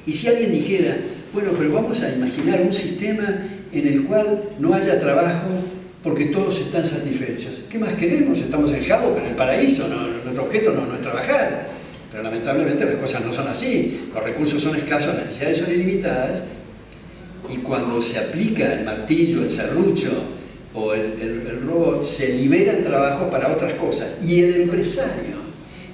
Y si alguien dijera, bueno, pero vamos a imaginar un sistema en el cual no haya trabajo porque todos están satisfechos. ¿Qué más queremos? Estamos en Jabo, en el paraíso, ¿no? Nuestro objeto no es trabajar. Pero lamentablemente las cosas no son así. Los recursos son escasos, las necesidades son ilimitadas, y cuando se aplica el martillo, el serrucho o el robot, se liberan trabajo para otras cosas. Y el empresario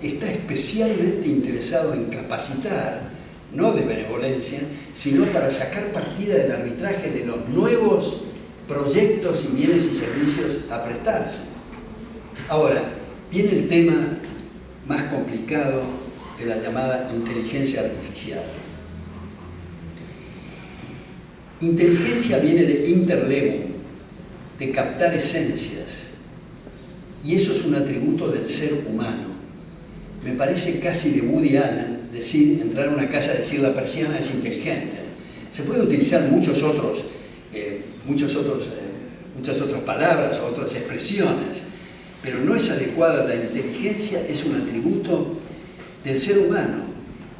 está especialmente interesado en capacitar, no de benevolencia, sino para sacar partida del arbitraje de los nuevos proyectos y bienes y servicios a prestarse. Ahora, viene el tema más complicado de la llamada inteligencia artificial. Inteligencia viene de interlevum, de captar esencias, y eso es un atributo del ser humano. Me parece casi de Woody Allen entrar a una casa y decir la persiana es inteligente. Se puede utilizar muchas otras palabras o otras expresiones, pero no es adecuada. La inteligencia es un atributo del ser humano.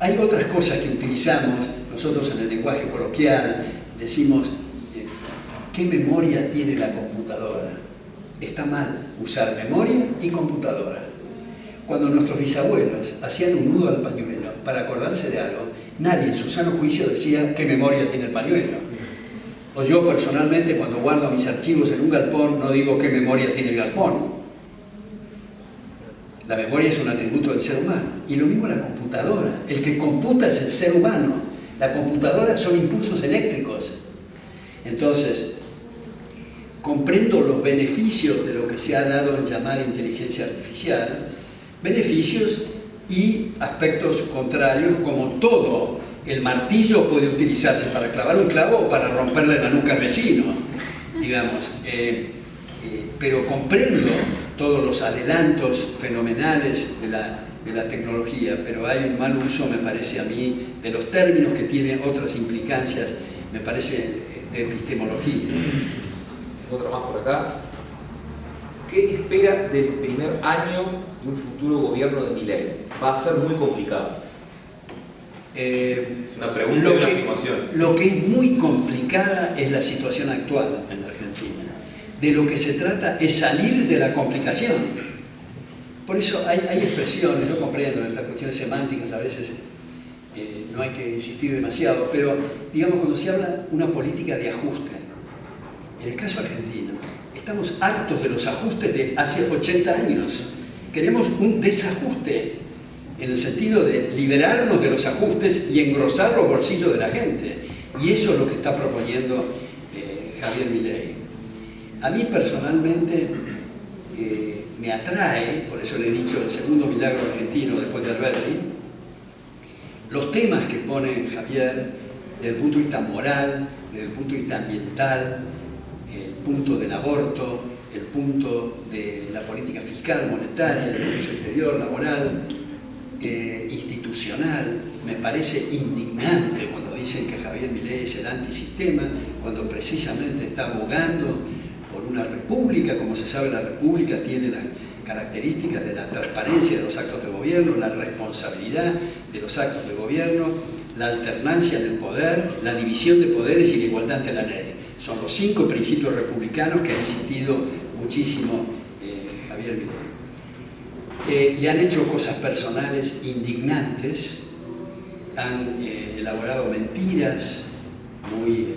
Hay otras cosas que utilizamos nosotros en el lenguaje coloquial. Decimos, ¿qué memoria tiene la computadora? Está mal usar memoria y computadora. Cuando nuestros bisabuelos hacían un nudo al pañuelo, para acordarse de algo, nadie en su sano juicio decía qué memoria tiene el pañuelo. O yo personalmente, cuando guardo mis archivos en un galpón, no digo qué memoria tiene el galpón. La memoria es un atributo del ser humano. Y lo mismo la computadora. El que computa es el ser humano. La computadora son impulsos eléctricos. Entonces, comprendo los beneficios de lo que se ha dado en llamar inteligencia artificial, beneficios y aspectos contrarios, como todo. El martillo puede utilizarse para clavar un clavo o para romperle la nuca al vecino, digamos. Pero comprendo todos los adelantos fenomenales de la tecnología, pero hay un mal uso, me parece a mí, de los términos que tienen otras implicancias, me parece, de epistemología. Otra más por acá. ¿Qué espera del primer año de un futuro gobierno de Milei? Va a ser muy complicado. Es una pregunta y una afirmación. Lo que es muy complicada es la situación actual en la Argentina. De lo que se trata es salir de la complicación. Por eso hay expresiones, yo comprendo estas cuestiones semánticas, a veces no hay que insistir demasiado, pero digamos cuando se habla una política de ajuste, en el caso argentino, estamos hartos de los ajustes de hace 80 años. Queremos un desajuste, en el sentido de liberarnos de los ajustes y engrosar los bolsillos de la gente. Y eso es lo que está proponiendo Javier Milei. A mí personalmente me atrae, por eso le he dicho el segundo milagro argentino después de Alberti, los temas que pone Javier desde el punto de vista moral, desde el punto de vista ambiental, el punto del aborto, el punto de la política fiscal, monetaria, el comercio exterior, laboral, institucional. Me parece indignante cuando dicen que Javier Milei es el antisistema, cuando precisamente está abogando por una república. Como se sabe, la república tiene las características de la transparencia de los actos de gobierno, la responsabilidad de los actos de gobierno, la alternancia en el poder, la división de poderes y la igualdad ante la ley. Son los 5 principios republicanos que ha insistido muchísimo Javier Milei. Le han hecho cosas personales indignantes, han elaborado mentiras muy,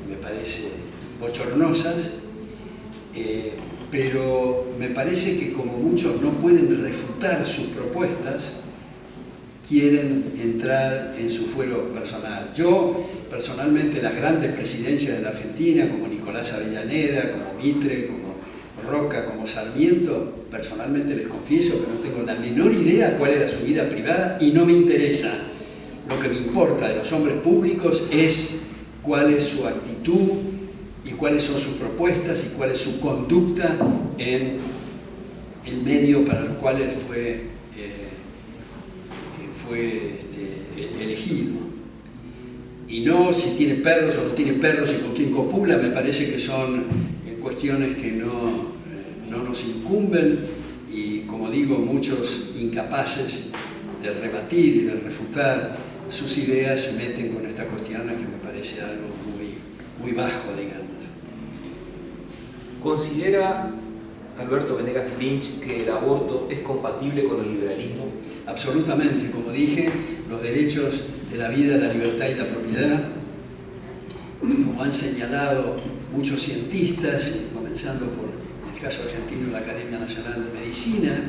me parece, bochornosas, pero me parece que como muchos no pueden refutar sus propuestas, quieren entrar en su fuero personal. Yo, personalmente, las grandes presidencias de la Argentina, como Nicolás Avellaneda, como Mitre, como Roca, como Sarmiento, personalmente les confieso que no tengo la menor idea cuál era su vida privada y no me interesa. Lo que me importa de los hombres públicos es cuál es su actitud y cuáles son sus propuestas y cuál es su conducta en el medio para el cual fue elegido. Y no si tiene perros o no tiene perros y con quién copula. Me parece que son cuestiones que no nos incumben y, como digo, muchos incapaces de rebatir y de refutar sus ideas se meten con estas cuestiones que me parece algo muy bajo, digamos. ¿Considera Alberto Venegas Lynch que el aborto es compatible con el liberalismo? Absolutamente. Como dije, los derechos de la vida, la libertad y la propiedad, como han señalado muchos cientistas, comenzando por, en el caso argentino, la Academia Nacional de Medicina,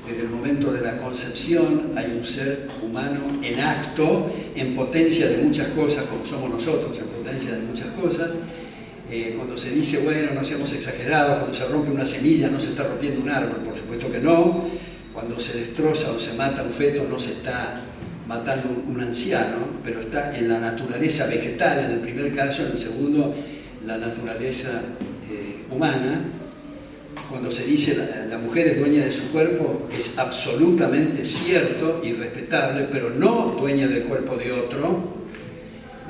desde el momento de la concepción hay un ser humano en acto, en potencia de muchas cosas, como somos nosotros, en potencia de muchas cosas. Cuando se dice, bueno, no seamos exagerados, cuando se rompe una semilla no se está rompiendo un árbol, por supuesto que no. Cuando se destroza o se mata un feto no se está matando un anciano, pero está en la naturaleza vegetal en el primer caso, en el segundo la naturaleza humana. Cuando se dice la mujer es dueña de su cuerpo, es absolutamente cierto y respetable, pero no dueña del cuerpo de otro.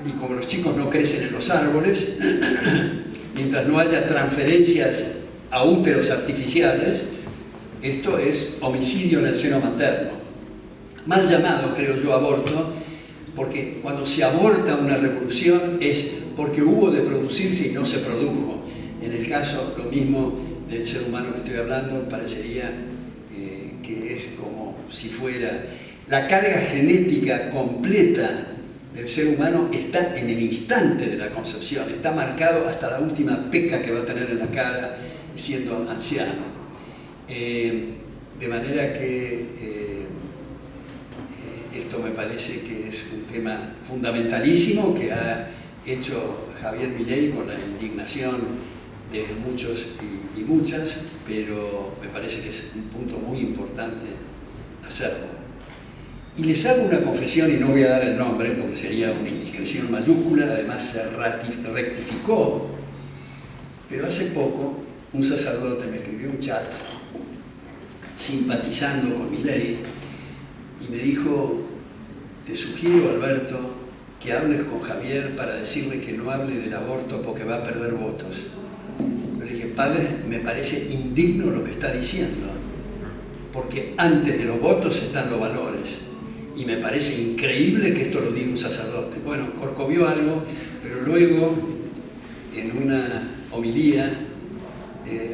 Y como los chicos no crecen en los árboles, mientras no haya transferencias a úteros artificiales, esto es homicidio en el seno materno. Mal llamado, creo yo, aborto, porque cuando se aborta una revolución es porque hubo de producirse y no se produjo. En el caso, lo mismo del ser humano que estoy hablando, parecería que es como si fuera La carga genética completa del ser humano está en el instante de la concepción, está marcado hasta la última peca que va a tener en la cara siendo anciano. De manera que esto me parece que es un tema fundamentalísimo que ha hecho Javier Milei con la indignación de muchos y muchas, pero me parece que es un punto muy importante hacerlo. Y les hago una confesión, y no voy a dar el nombre porque sería una indiscreción mayúscula, además se rectificó, pero hace poco un sacerdote me escribió un chat simpatizando con Milei y me dijo: te sugiero, Alberto, que hables con Javier para decirle que no hable del aborto porque va a perder votos. Yo le dije: padre, me parece indigno lo que está diciendo, porque antes de los votos están los valores. Y me parece increíble que esto lo diga un sacerdote. Bueno, corcovió algo, pero luego, en una homilía,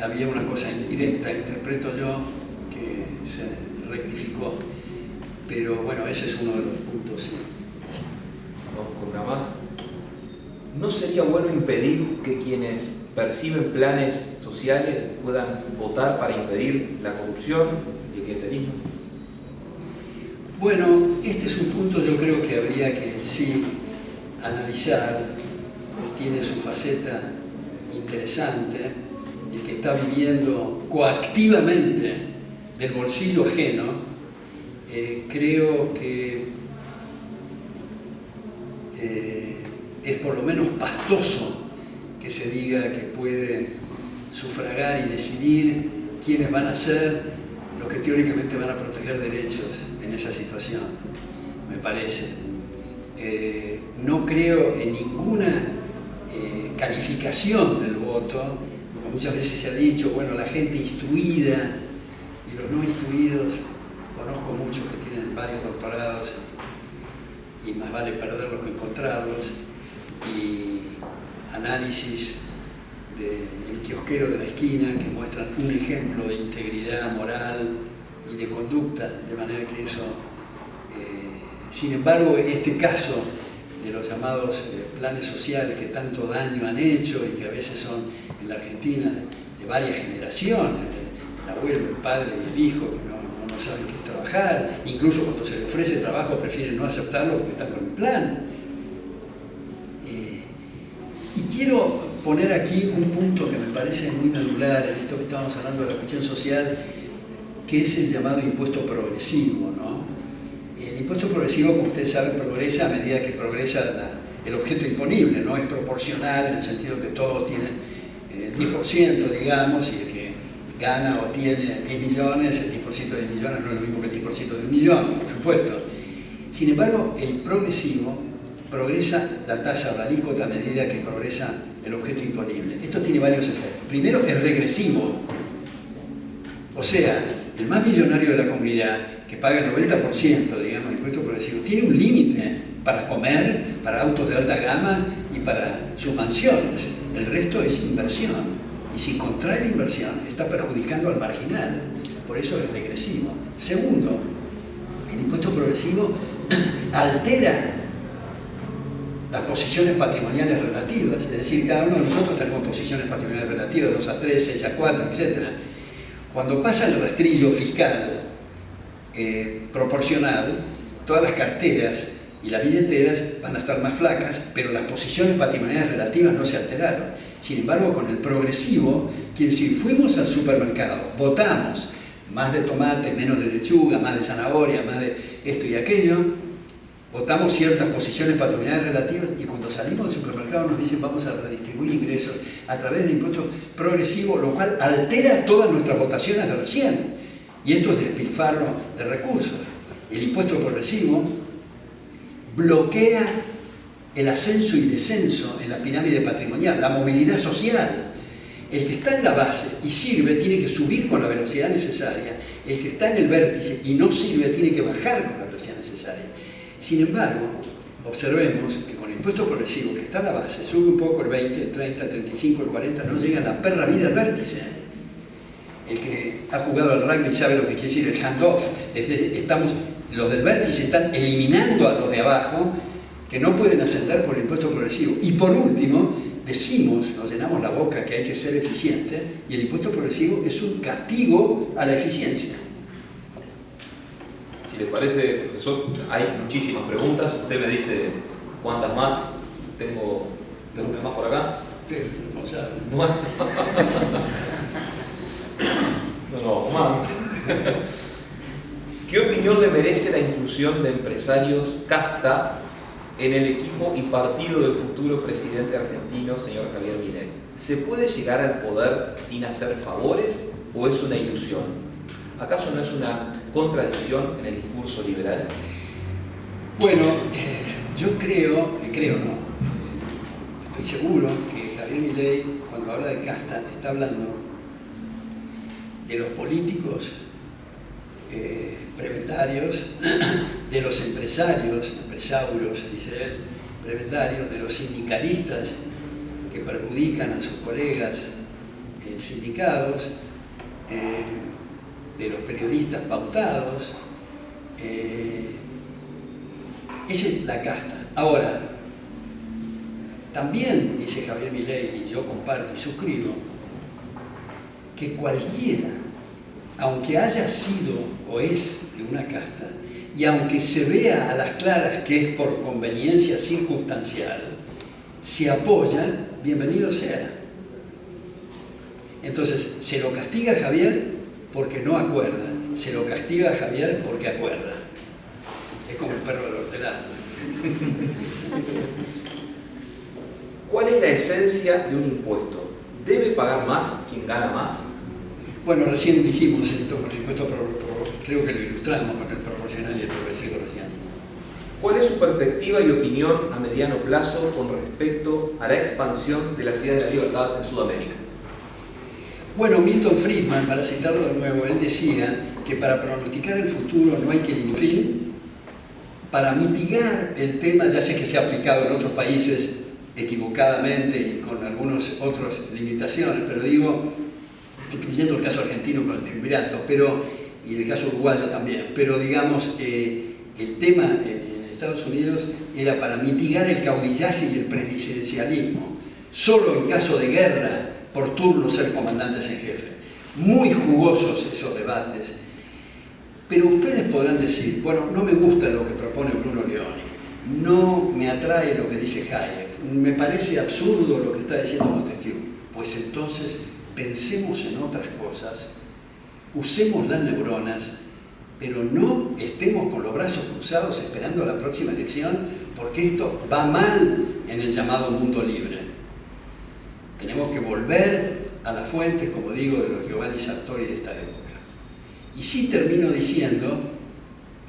había una cosa indirecta, interpreto yo, que se rectificó. Pero bueno, ese es uno de los puntos. Sí. Vamos con una más. ¿No sería bueno impedir que quienes perciben planes sociales puedan votar para impedir la corrupción y el clientelismo? Bueno, este es un punto yo creo que habría que sí analizar. Tiene su faceta interesante. El que está viviendo coactivamente del bolsillo ajeno, creo que es por lo menos pastoso que se diga que puede sufragar y decidir quiénes van a ser los que teóricamente van a proteger derechos en esa situación, me parece. No creo en ninguna calificación del voto, porque muchas veces se ha dicho, bueno, la gente instruida y los no instruidos, conozco muchos que tienen varios doctorados y más vale perderlos que encontrarlos, y análisis del kiosquero de la esquina que muestran un ejemplo de integridad moral y de conducta, de manera que eso, sin embargo, este caso de los llamados planes sociales que tanto daño han hecho y que a veces son en la Argentina de varias generaciones, el abuelo, el padre y el hijo, que no saben qué es trabajar, incluso cuando se les ofrece trabajo prefieren no aceptarlo porque están con un plan. Y quiero poner aquí un punto que me parece muy medular en esto que estábamos hablando de la cuestión social, que es el llamado impuesto progresivo, ¿no? El impuesto progresivo, como ustedes saben, progresa a medida que progresa el objeto imponible, no es proporcional en el sentido que todos tienen el 10%, digamos, y el que gana o tiene 10 millones, el 10% de 10 millones no es lo mismo que el 10% de 1 millón, por supuesto. Sin embargo, el progresivo progresa la tasa o la alícuota a medida que progresa el objeto imponible. Esto tiene varios efectos. Primero, es regresivo. O sea, el más millonario de la comunidad, que paga el 90%, digamos, de impuesto progresivo, tiene un límite para comer, para autos de alta gama y para sus mansiones. El resto es inversión. Y si contrae la inversión, está perjudicando al marginal. Por eso es regresivo. Segundo, el impuesto progresivo altera las posiciones patrimoniales relativas, es decir, cada uno de nosotros tenemos posiciones patrimoniales relativas, 2 a 3, 6 a 4, etc. Cuando pasa el rastrillo fiscal proporcional, todas las carteras y las billeteras van a estar más flacas, pero las posiciones patrimoniales relativas no se alteraron. Sin embargo, con el progresivo, quiere decir, fuimos al supermercado, votamos más de tomate, menos de lechuga, más de zanahoria, más de esto y aquello, votamos ciertas posiciones patrimoniales relativas y cuando salimos del supermercado nos dicen vamos a redistribuir ingresos a través del impuesto progresivo, lo cual altera todas nuestras votaciones de recién. Y esto es despilfarro de recursos. El impuesto progresivo bloquea el ascenso y descenso en la pirámide patrimonial, la movilidad social. El que está en la base y sirve tiene que subir con la velocidad necesaria. El que está en el vértice y no sirve tiene que bajar con la velocidad necesaria. Sin embargo, observemos que con el impuesto progresivo que está en la base, sube un poco el 20, el 30, el 35, el 40, no llega a la perra vida al vértice. El que ha jugado al rugby sabe lo que quiere decir el hand-off. Estamos Los del vértice están eliminando a los de abajo, que no pueden ascender por el impuesto progresivo. Y por último, decimos, nos llenamos la boca que hay que ser eficiente, y el impuesto progresivo es un castigo a la eficiencia. Si les parece, profesor, hay muchísimas preguntas. Usted me dice cuántas más. Tengo una más por acá. Usted es responsable. Bueno. No, más. ¿Qué opinión le merece la inclusión de empresarios casta en el equipo y partido del futuro presidente argentino, señor Javier Milei? ¿Se puede llegar al poder sin hacer favores o es una ilusión? ¿Acaso no es una contradicción en el discurso liberal? Bueno, yo creo no, estoy seguro que Javier Milei, cuando habla de casta, está hablando de los políticos prebendarios, de los empresarios, dice él, prebendarios, de los sindicalistas que perjudican a sus colegas sindicados, de los periodistas pautados. Esa es la casta. Ahora, también dice Javier Milei, y yo comparto y suscribo, que cualquiera, aunque haya sido o es de una casta, y aunque se vea a las claras que es por conveniencia circunstancial, si apoya, bienvenido sea. Entonces, se lo castiga a Javier porque no acuerda, se lo castiga a Javier porque acuerda. Es como el perro del hortelano. ¿Cuál es la esencia de un impuesto? ¿Debe pagar más quien gana más? Bueno, recién dijimos esto con el impuesto, creo que lo ilustramos con el proporcional y el progresivo recién. ¿Cuál es su perspectiva y opinión a mediano plazo con respecto a la expansión de las ideas de la libertad en Sudamérica? Bueno, Milton Friedman, para citarlo de nuevo, él decía que para pronosticar el futuro no hay que limitar. Para mitigar el tema, ya sé que se ha aplicado en otros países equivocadamente y con algunas otras limitaciones, pero digo, incluyendo el caso argentino con el triunvirato, y el caso uruguayo también, pero digamos, el tema en Estados Unidos era para mitigar el caudillaje y el presidencialismo, solo en caso de guerra, por turno ser comandantes en jefe. Muy jugosos esos debates, pero ustedes podrán decir, bueno, no me gusta lo que propone Bruno Leoni, no me atrae lo que dice Hayek, me parece absurdo lo que está diciendo Montesquieu. Pues entonces pensemos en otras cosas, usemos las neuronas, pero no estemos con los brazos cruzados esperando la próxima elección, porque esto va mal en el llamado mundo libre. Tenemos que volver a las fuentes, como digo, de los Giovanni Sartori de esta época. Y sí termino diciendo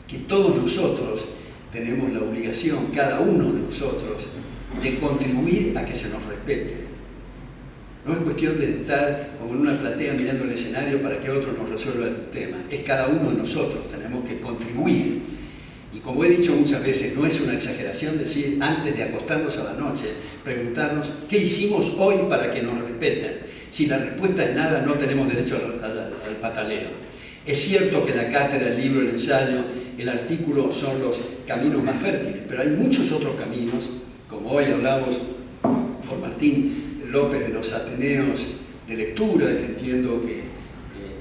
que todos nosotros tenemos la obligación, cada uno de nosotros, de contribuir a que se nos respete. No es cuestión de estar como en una platea mirando el escenario para que otro nos resuelva el tema. Es cada uno de nosotros, tenemos que contribuir. Y como he dicho muchas veces, no es una exageración decir, antes de acostarnos a la noche, preguntarnos qué hicimos hoy para que nos respeten. Si la respuesta es nada, no tenemos derecho al pataleo. Es cierto que la cátedra, el libro, el ensayo, el artículo son los caminos más fértiles, pero hay muchos otros caminos, como hoy hablamos por Martín López de los Ateneos de lectura, que entiendo que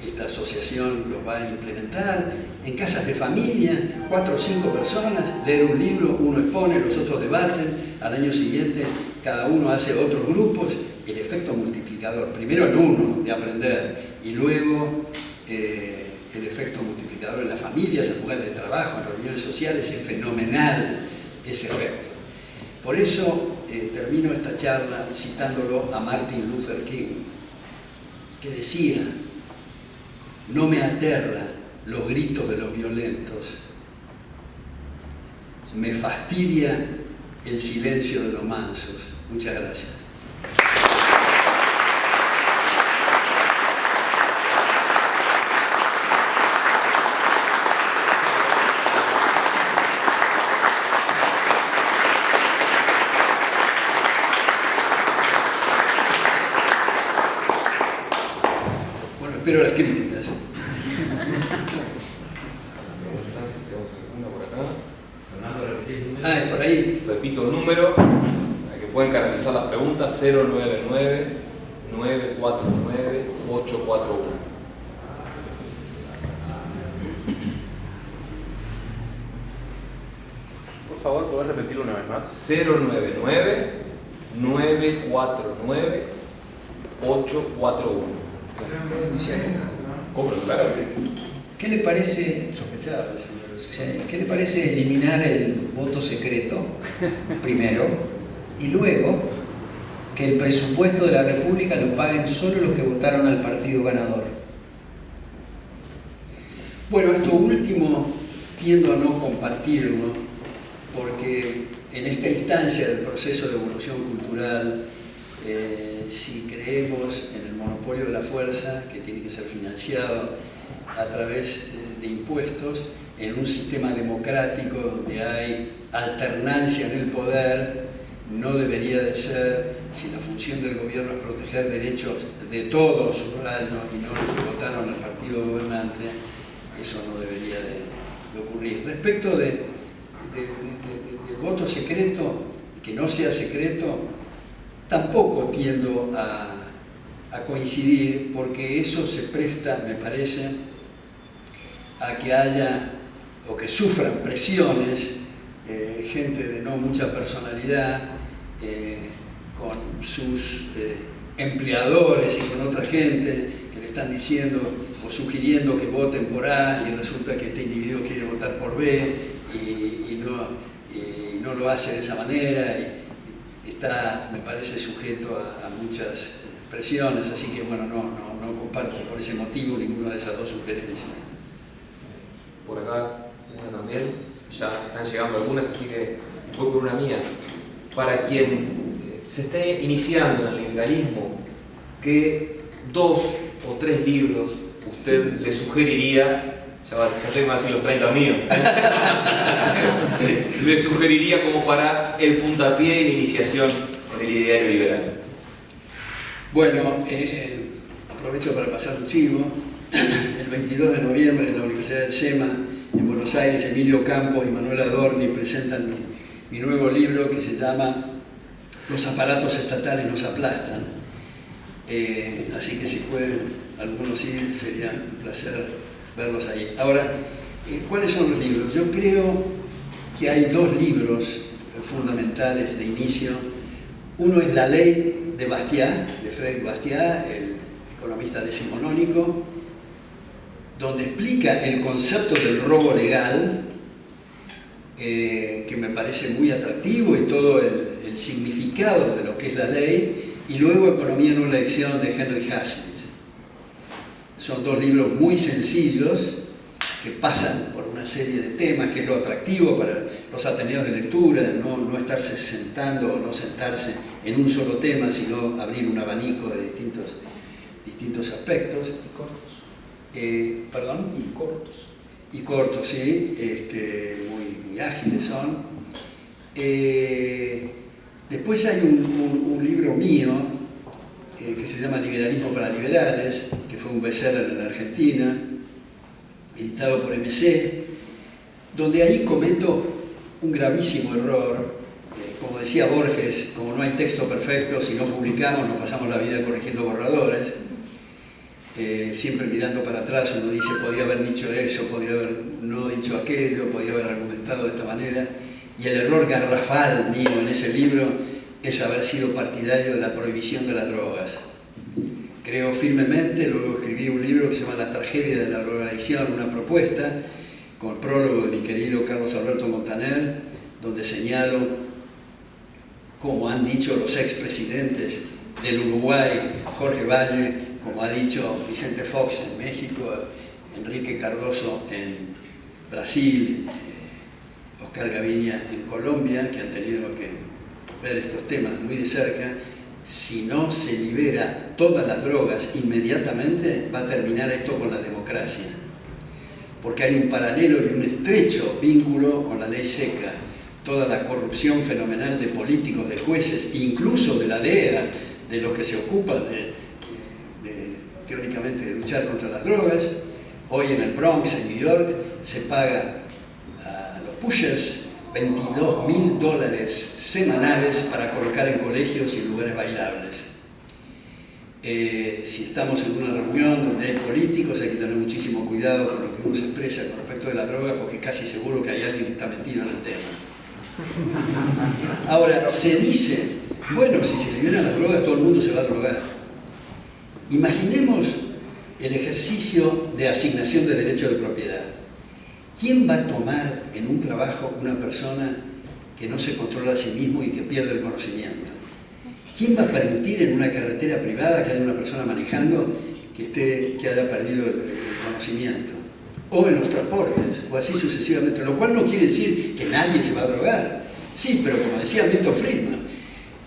esta asociación los va a implementar, en casas de familia, 4 o 5 personas, leer un libro, uno expone, los otros debaten, al año siguiente cada uno hace otros grupos, el efecto multiplicador, primero en uno de aprender y luego el efecto multiplicador en las familias, en lugares de trabajo, en reuniones sociales, es fenomenal ese efecto. Por eso termino esta charla citándolo a Martin Luther King, que decía: no me aterra los gritos de los violentos, me fastidia el silencio de los mansos. Muchas gracias. Bueno, espero las críticas. Ah, es por ahí. Repito el número, para que puedan canalizar las preguntas: 099-949-841. Por favor, ¿podés repetirlo una vez más? 099-949-841. ¿Cómo lo claro? ¿Qué le parece, Sospechaba, señor. ¿qué le parece eliminar el voto secreto primero y luego que el presupuesto de la República lo paguen solo los que votaron al partido ganador? Bueno, esto último tiendo a no compartirlo, porque en esta instancia del proceso de evolución cultural, si creemos en el monopolio de la fuerza, que tiene que ser financiado a través de impuestos, en un sistema democrático donde hay alternancia en el poder, no debería de ser, si la función del gobierno es proteger derechos de todos sus ciudadanos y no los que votaron al partido gobernante, eso no debería de ocurrir. Respecto del voto secreto, que no sea secreto, tampoco tiendo a coincidir, porque eso se presta, me parece, a que haya o que sufran presiones gente de no mucha personalidad con sus empleadores y con otra gente que le están diciendo o sugiriendo que voten por A y resulta que este individuo quiere votar por B y no lo hace de esa manera y está, me parece, sujeto a muchas presiones, así que bueno, no comparto por ese motivo ninguna de esas dos sugerencias. Por acá, una también, ya están llegando algunas, así que voy por una mía. Para quien se esté iniciando en el liberalismo, ¿qué 2 o 3 libros usted le sugeriría? Ya sé que van a decir los 30 míos. Le sugeriría como para el puntapié y la iniciación en el ideario liberal. Bueno, aprovecho para pasar un chivo. El 22 de noviembre en la Universidad del SEMA, en Buenos Aires, Emilio Campos y Manuel Adorni presentan mi nuevo libro que se llama Los aparatos estatales nos aplastan. Así que si pueden algunos ir, sería un placer verlos ahí. Ahora, ¿cuáles son los libros? Yo creo que hay 2 libros fundamentales de inicio. Uno es La Ley de Bastiat, de Frédéric Bastiat, el economista decimonónico, donde explica el concepto del robo legal, que me parece muy atractivo, y todo el significado de lo que es la ley, y luego Economía en una lección de Henry Hazlitt. Son 2 libros muy sencillos que pasan por una serie de temas, que es lo atractivo para los ateneos de lectura, no estarse sentando o no sentarse en un solo tema, sino abrir un abanico de distintos aspectos. Y cortos. ¿Perdón? Y cortos. Y cortos, sí, muy ágiles son. Después hay un libro mío que se llama Liberalismo para Liberales, que fue un bestseller en la Argentina, editado por MC, donde ahí cometo un gravísimo error. Como decía Borges, como no hay texto perfecto, si no publicamos nos pasamos la vida corrigiendo borradores. Siempre mirando para atrás uno dice, podía haber dicho eso, podía haber no dicho aquello, podía haber argumentado de esta manera, y el error garrafal mío en ese libro es haber sido partidario de la prohibición de las drogas. Creo firmemente, luego escribí un libro que se llama La tragedia de la drogadicción, una propuesta, con el prólogo de mi querido Carlos Alberto Montaner, donde señalo, como han dicho los expresidentes del Uruguay, Jorge Valle, como ha dicho Vicente Fox en México, Enrique Cardoso en Brasil, Oscar Gaviña en Colombia, que han tenido que ver estos temas muy de cerca. Si no se libera todas las drogas inmediatamente, va a terminar esto con la democracia. Porque hay un paralelo y un estrecho vínculo con la ley seca. Toda la corrupción fenomenal de políticos, de jueces, incluso de la DEA, de los que se ocupan teóricamente de luchar contra las drogas. Hoy en el Bronx, en New York, se paga a los pushers $22.000 semanales para colocar en colegios y en lugares bailables. Si estamos en una reunión donde hay políticos, hay que tener muchísimo cuidado con lo que uno se expresa con respecto de la droga, porque casi seguro que hay alguien que está metido en el tema. Ahora, se dice, bueno, si se liberan las drogas, todo el mundo se va a drogar. Imaginemos el ejercicio de asignación de derechos de propiedad. ¿Quién va a tomar en un trabajo una persona que no se controla a sí mismo y que pierde el conocimiento? ¿Quién va a permitir en una carretera privada que haya una persona manejando que haya perdido el conocimiento? O en los transportes, o así sucesivamente, lo cual no quiere decir que nadie se va a drogar. Sí, pero como decía Milton Friedman,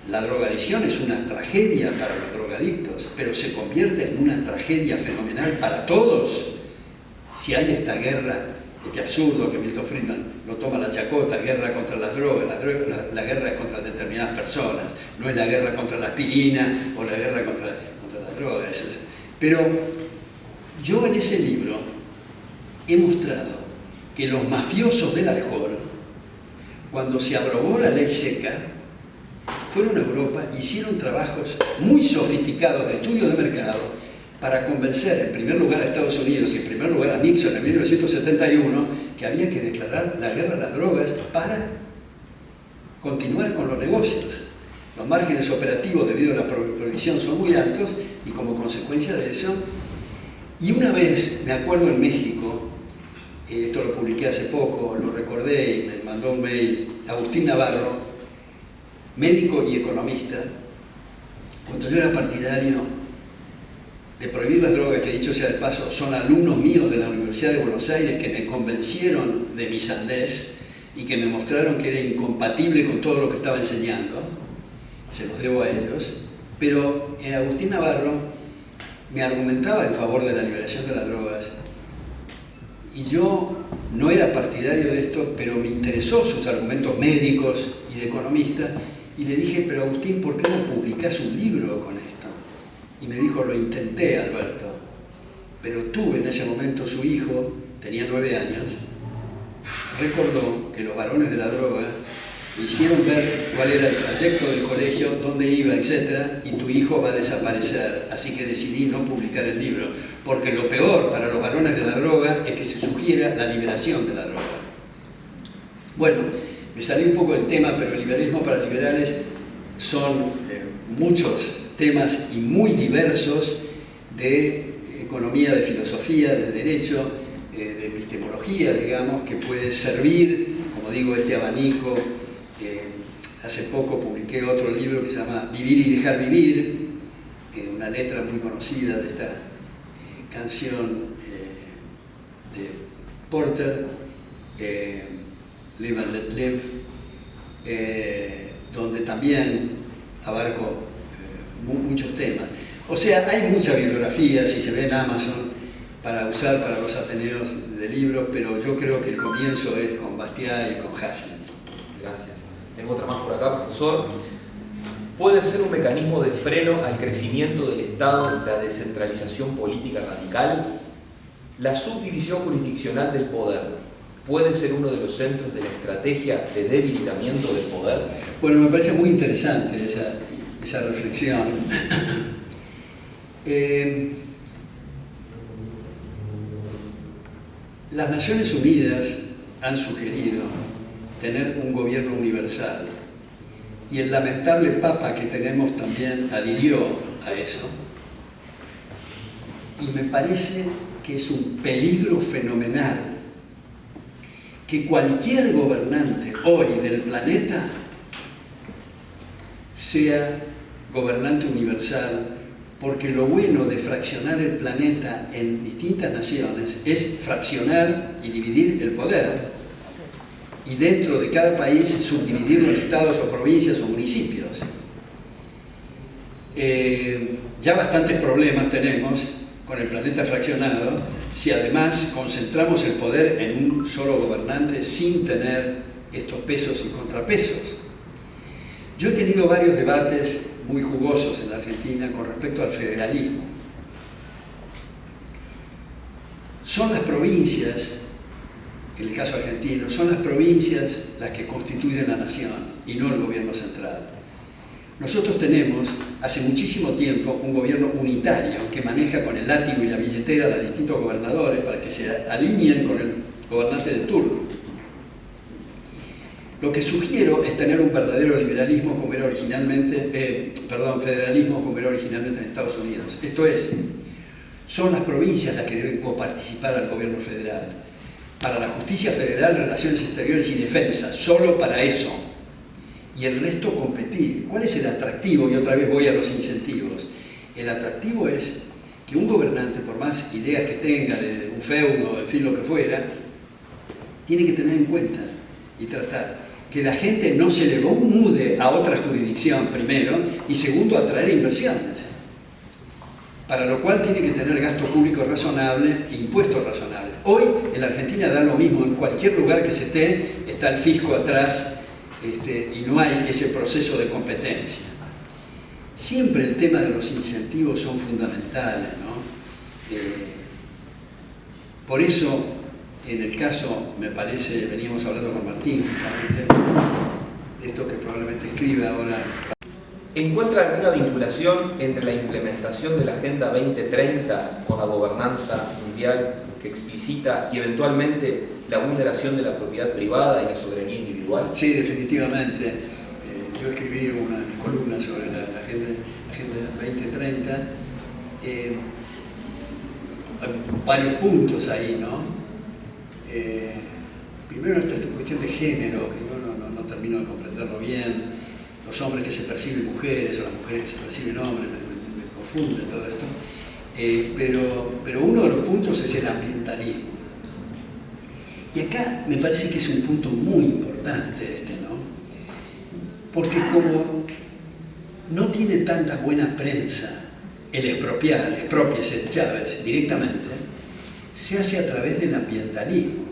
la drogadicción es una tragedia para los drogadictos, pero se convierte en una tragedia fenomenal para todos si hay esta guerra. Este absurdo que Milton Friedman lo toma la chacota, guerra contra las drogas, la guerra es contra determinadas personas, no es la guerra contra la aspirina o la guerra contra las drogas. Pero yo en ese libro he mostrado que los mafiosos del alcohol, cuando se abrogó la ley seca, fueron a Europa, hicieron trabajos muy sofisticados de estudio de mercado para convencer en primer lugar a Estados Unidos y en primer lugar a Nixon en 1971 que había que declarar la guerra a las drogas para continuar con los negocios. Los márgenes operativos debido a la prohibición son muy altos y como consecuencia de eso, y una vez, me acuerdo en México, esto lo publiqué hace poco, lo recordé y me mandó un mail, Agustín Navarro, médico y economista, cuando yo era partidario de prohibir las drogas, que dicho sea de paso, son alumnos míos de la Universidad de Buenos Aires que me convencieron de mi sandez y que me mostraron que era incompatible con todo lo que estaba enseñando, se los debo a ellos, pero Agustín Navarro me argumentaba en favor de la liberación de las drogas y yo no era partidario de esto, pero me interesó sus argumentos médicos y de economista y le dije, pero Agustín, ¿por qué no publicás un libro con esto? Y me dijo, lo intenté, Alberto, pero tuve en ese momento su hijo, tenía 9 años, recordó que los varones de la droga le hicieron ver cuál era el trayecto del colegio, dónde iba, etc., y tu hijo va a desaparecer. Así que decidí no publicar el libro, porque lo peor para los varones de la droga es que se sugiera la liberación de la droga. Bueno, me salí un poco del tema, pero el liberalismo para liberales son muchos temas y muy diversos de economía, de filosofía, de derecho, de epistemología, digamos, que puede servir, como digo, este abanico. Hace poco publiqué otro libro que se llama Vivir y dejar vivir, una letra muy conocida de esta canción de Porter, Live and Let Live, donde también abarco muchos temas. O sea, hay mucha bibliografía, si se ve en Amazon, para usar para los ateneos de libros, pero yo creo que el comienzo es con Bastiat y con Hazlitt. Gracias. Tengo otra más por acá, profesor. ¿Puede ser un mecanismo de freno al crecimiento del Estado y la descentralización política radical? ¿La subdivisión jurisdiccional del poder puede ser uno de los centros de la estrategia de debilitamiento del poder? Bueno, me parece muy interesante esa reflexión. Las Naciones Unidas han sugerido tener un gobierno universal y el lamentable Papa que tenemos también adhirió a eso. Y me parece que es un peligro fenomenal que cualquier gobernante hoy del planeta sea gobernante universal, porque lo bueno de fraccionar el planeta en distintas naciones es fraccionar y dividir el poder, y dentro de cada país subdividirlo en estados o provincias o municipios. Ya bastantes problemas tenemos con el planeta fraccionado si además concentramos el poder en un solo gobernante sin tener estos pesos y contrapesos. Yo he tenido varios debates muy jugosos en la Argentina con respecto al en el caso argentino, son las provincias las que constituyen la nación y no el gobierno central. Nosotros tenemos hace muchísimo tiempo un gobierno unitario que maneja con el látigo y la billetera a los distintos gobernadores para que se alineen con el gobernante de turno. Lo que sugiero es tener un verdadero liberalismo como era originalmente, federalismo como era originalmente en Estados Unidos. Esto es, son las provincias las que deben coparticipar al gobierno federal. Para la justicia federal, relaciones exteriores y defensa, solo para eso. Y el resto competir. ¿Cuál es el atractivo? Y otra vez voy a los incentivos. El atractivo es que un gobernante, por más ideas que tenga de un feudo, en fin, lo que fuera, tiene que tener en cuenta y tratar que la gente no se le mude a otra jurisdicción, primero, y segundo, atraer inversiones. Para lo cual tiene que tener gasto público razonable e impuestos razonables. Hoy en la Argentina da lo mismo, en cualquier lugar que se esté, está el fisco atrás, y no hay ese proceso de competencia. Siempre el tema de los incentivos son fundamentales, ¿no? Por eso, en el caso, me parece, veníamos hablando con Martín justamente, de esto que probablemente escribe ahora. ¿Encuentra alguna vinculación entre la implementación de la Agenda 2030 con la gobernanza mundial que explicita y eventualmente la vulneración de la propiedad privada y la soberanía individual? Sí, definitivamente. Yo escribí una de mis columnas sobre la Agenda 2030. Hay varios puntos ahí, ¿no? Primero esta cuestión de género, que yo no termino de comprenderlo bien. Los hombres que se perciben mujeres o las mujeres que se perciben hombres, me confunde todo esto. Pero uno de los puntos es el ambientalismo. Y acá me parece que es un punto muy importante ¿no? Porque como no tiene tanta buena prensa el expropiar, el expropiese de Chávez directamente, se hace a través del ambientalismo.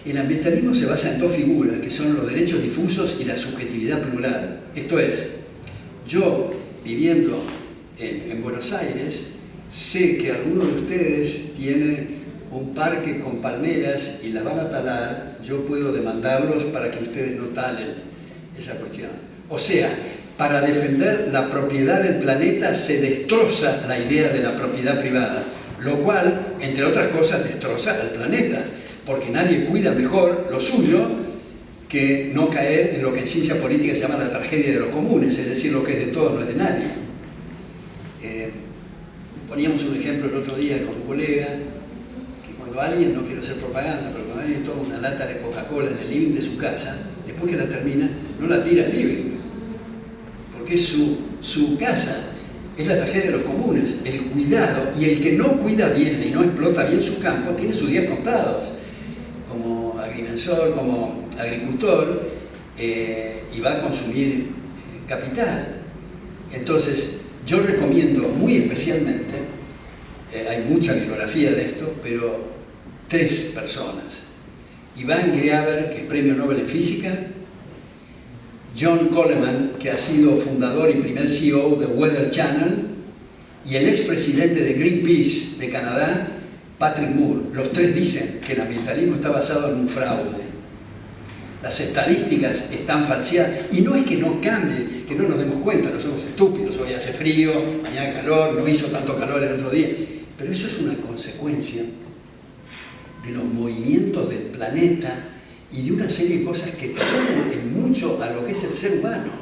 El ambientalismo se basa en dos figuras, que son los derechos difusos y la subjetividad plural. Esto es, yo, viviendo en Buenos Aires, sé que alguno de ustedes tiene un parque con palmeras y las van a talar, yo puedo demandarlos para que ustedes no talen esa cuestión. O sea, para defender la propiedad del planeta se destroza la idea de la propiedad privada, lo cual, entre otras cosas, destroza al planeta, porque nadie cuida mejor lo suyo que no caer en lo que en ciencia política se llama la tragedia de los comunes, es decir, lo que es de todos no es de nadie. Poníamos un ejemplo el otro día con un colega, que cuando alguien, no quiero hacer propaganda, pero cuando alguien toma una lata de Coca-Cola en el living de su casa, después que la termina, no la tira al living, porque es su casa, es la tragedia de los comunes, el cuidado, y el que no cuida bien y no explota bien su campo, tiene sus días contados, como agrimensor, como agricultor, y va a consumir capital. Entonces, yo recomiendo muy especialmente, hay mucha bibliografía de esto, pero 3 personas. Ivan Greaber, que es premio Nobel en física, John Coleman, que ha sido fundador y primer CEO de Weather Channel, y el expresidente de Greenpeace de Canadá, Patrick Moore. Los 3 dicen que el ambientalismo está basado en un fraude. Las estadísticas están falseadas, y no es que no cambie, que no nos demos cuenta, no somos estúpidos, hoy hace frío, mañana calor, no hizo tanto calor el otro día, pero eso es una consecuencia de los movimientos del planeta y de una serie de cosas que exceden en mucho a lo que es el ser humano.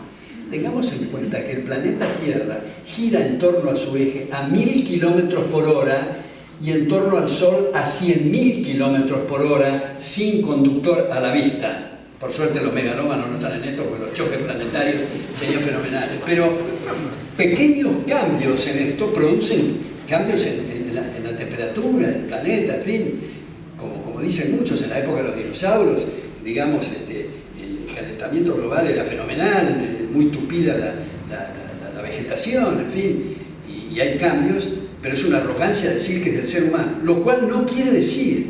Tengamos en cuenta que el planeta Tierra gira en torno a su eje a 1000 kilómetros por hora y en torno al Sol a 100.000 kilómetros por hora sin conductor a la vista. Por suerte los megalómanos no están en esto, porque los choques planetarios serían fenomenales. Pero pequeños cambios en esto producen cambios en la temperatura, en el planeta, en fin. Como dicen muchos, en la época de los dinosaurios, digamos, el calentamiento global era fenomenal, muy tupida la vegetación, en fin. Y hay cambios, pero es una arrogancia decir que es del ser humano. Lo cual no quiere decir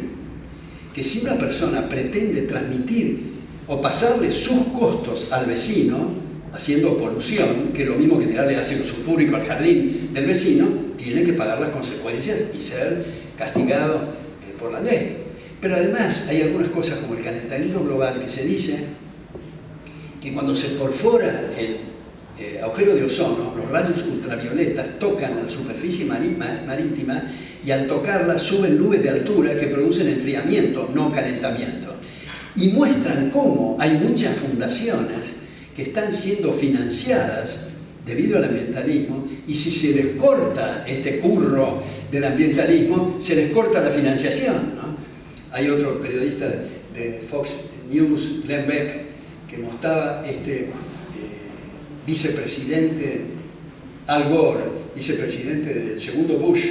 que si una persona pretende transmitir o pasarle sus costos al vecino, haciendo polución, que es lo mismo que tirarle ácido sulfúrico al jardín del vecino, tiene que pagar las consecuencias y ser castigado por la ley. Pero además hay algunas cosas como el calentamiento global que se dice que cuando se perfora el agujero de ozono, los rayos ultravioletas tocan la superficie marítima y al tocarla suben nubes de altura que producen enfriamiento, no calentamiento. Y muestran cómo hay muchas fundaciones que están siendo financiadas debido al ambientalismo, y si se les corta este curro del ambientalismo, se les corta la financiación, ¿no? Hay otro periodista de Fox News, Glenn Beck, que mostraba vicepresidente Al Gore, vicepresidente del segundo Bush,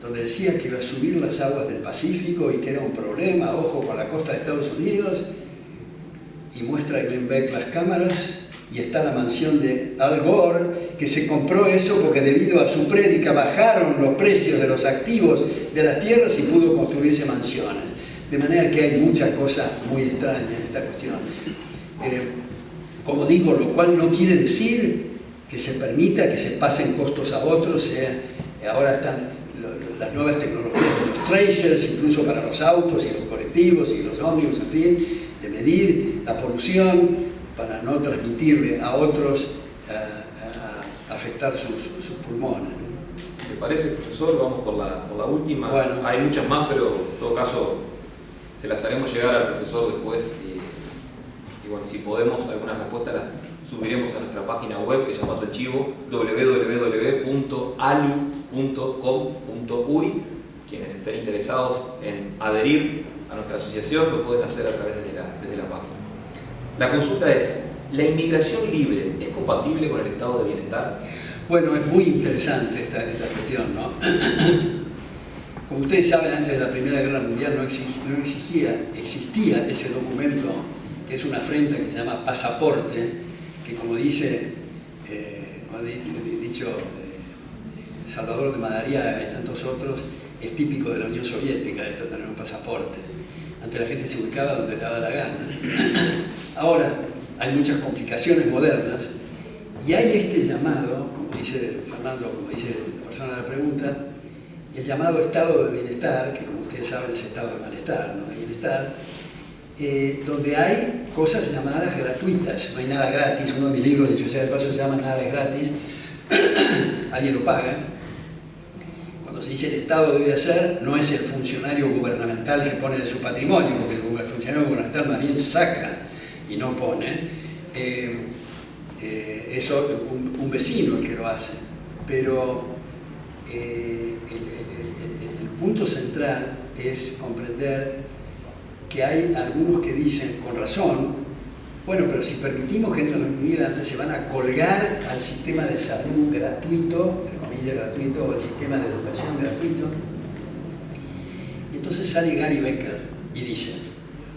donde decía que iba a subir las aguas del Pacífico y que era un problema, ojo, con la costa de Estados Unidos, y muestra a Glenn Beck las cámaras, y está la mansión de Al Gore, que se compró eso porque debido a su prédica bajaron los precios de los activos de las tierras y pudo construirse mansiones. De manera que hay muchas cosas muy extrañas en esta cuestión. Como digo, lo cual no quiere decir que se permita que se pasen costos a otros. Ahora están las nuevas tecnologías de los tracers, incluso para los autos y los colectivos y los ómnibus, en fin, de medir la polución para no transmitirle a otros, afectar sus pulmones. Si te parece, profesor, vamos por la última. Bueno. Hay muchas más, pero en todo caso se las haremos llegar al profesor después y bueno, si podemos, algunas respuestas las subiremos a nuestra página web, que ya pasó el chivo, www.alu.com.uy. Quienes estén interesados en adherir a nuestra asociación lo pueden hacer a través desde la página. La consulta es, ¿la inmigración libre es compatible con el estado de bienestar? Bueno, es muy interesante esta cuestión, ¿no? Como ustedes saben, antes de la Primera Guerra Mundial no existía ese documento, que es una afrenta que se llama pasaporte, que como dice, dicho Salvador de Madariaga y tantos otros, es típico de la Unión Soviética esto de tener un pasaporte. Antes la gente se ubicaba donde le daba la gana. Ahora hay muchas complicaciones modernas y hay este llamado, como dice Fernando, como dice la persona de la pregunta, el llamado estado de bienestar, que como ustedes saben es estado de malestar, no de bienestar, donde hay cosas llamadas gratuitas. No hay nada gratis. Uno de mis libros, dicho sea de paso, se llama Nada es gratis. Alguien lo paga. Cuando se dice el Estado debe hacer, no es el funcionario gubernamental que pone de su patrimonio, porque el funcionario gubernamental más bien saca y no pone. Es un vecino el que lo hace. Pero el punto central es comprender que hay algunos que dicen, con razón, bueno, pero si permitimos que entren los inmigrantes, se van a colgar al sistema de salud gratuito, entre comillas gratuito, o el sistema de educación gratuito. Y entonces sale Gary Becker y dice,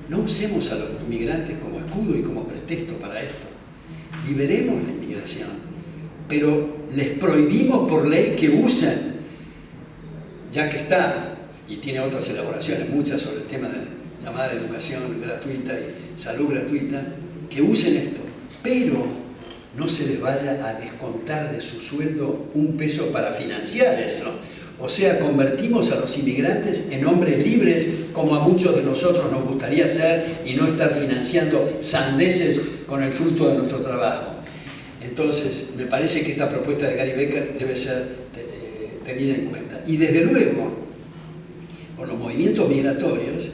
no usemos a los inmigrantes como escudo y como pretexto para esto. Liberemos la inmigración, pero les prohibimos por ley que usen, ya que está, y tiene otras elaboraciones, muchas sobre el tema de llamada educación gratuita y salud gratuita, que usen esto, pero no se les vaya a descontar de su sueldo un peso para financiar eso. O sea, convertimos a los inmigrantes en hombres libres, como a muchos de nosotros nos gustaría ser, y no estar financiando sandeces con el fruto de nuestro trabajo. Entonces, me parece que esta propuesta de Gary Becker debe ser tenida en cuenta. Y desde luego, con los movimientos migratorios,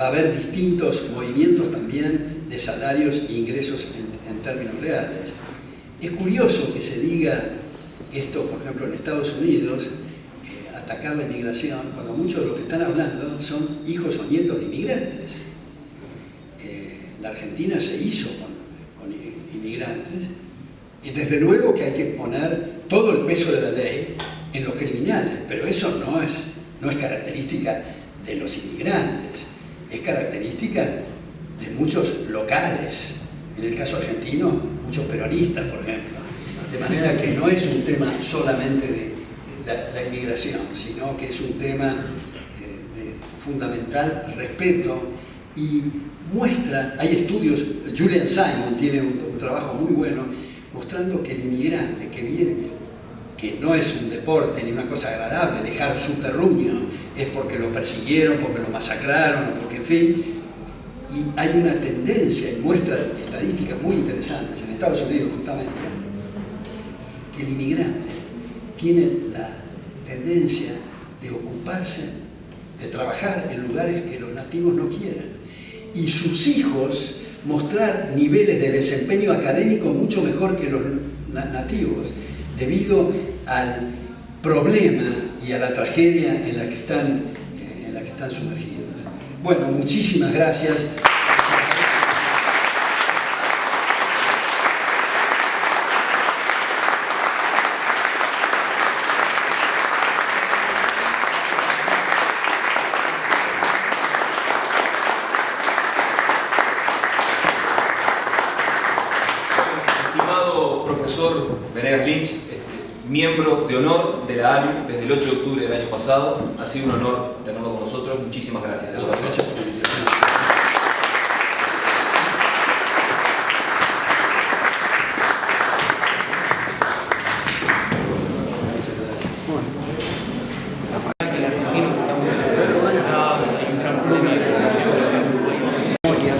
va a haber distintos movimientos también de salarios e ingresos en términos reales. Es curioso que se diga esto, por ejemplo, en Estados Unidos, atacar la inmigración, cuando muchos de los que están hablando son hijos o nietos de inmigrantes. La Argentina se hizo con inmigrantes, y desde luego que hay que poner todo el peso de la ley en los criminales, pero eso no es característica de los inmigrantes, es característica de muchos locales, en el caso argentino, muchos peronistas, por ejemplo. De manera que no es un tema solamente de la inmigración, sino que es un tema de fundamental respeto y muestra, hay estudios, Julian Simon tiene un trabajo muy bueno mostrando que el inmigrante que viene que no es un deporte ni una cosa agradable, dejar su terruño, es porque lo persiguieron, porque lo masacraron, o porque, en fin, y hay una tendencia, y muestra estadísticas muy interesantes, en Estados Unidos justamente, que el inmigrante tiene la tendencia de ocuparse, de trabajar en lugares que los nativos no quieren, y sus hijos mostrar niveles de desempeño académico mucho mejor que los nativos, debido al problema y a la tragedia en la que están sumergidos. Bueno, muchísimas gracias. Estimado profesor Venegas Lynch, miembro de honor de la ALU desde el 8 de octubre del año pasado, ha sido un honor tenerlo con nosotros. Muchísimas gracias. Gracias por la invitación. El argentino que estamos relacionados, hay un gran problema de comunicación, de memoria.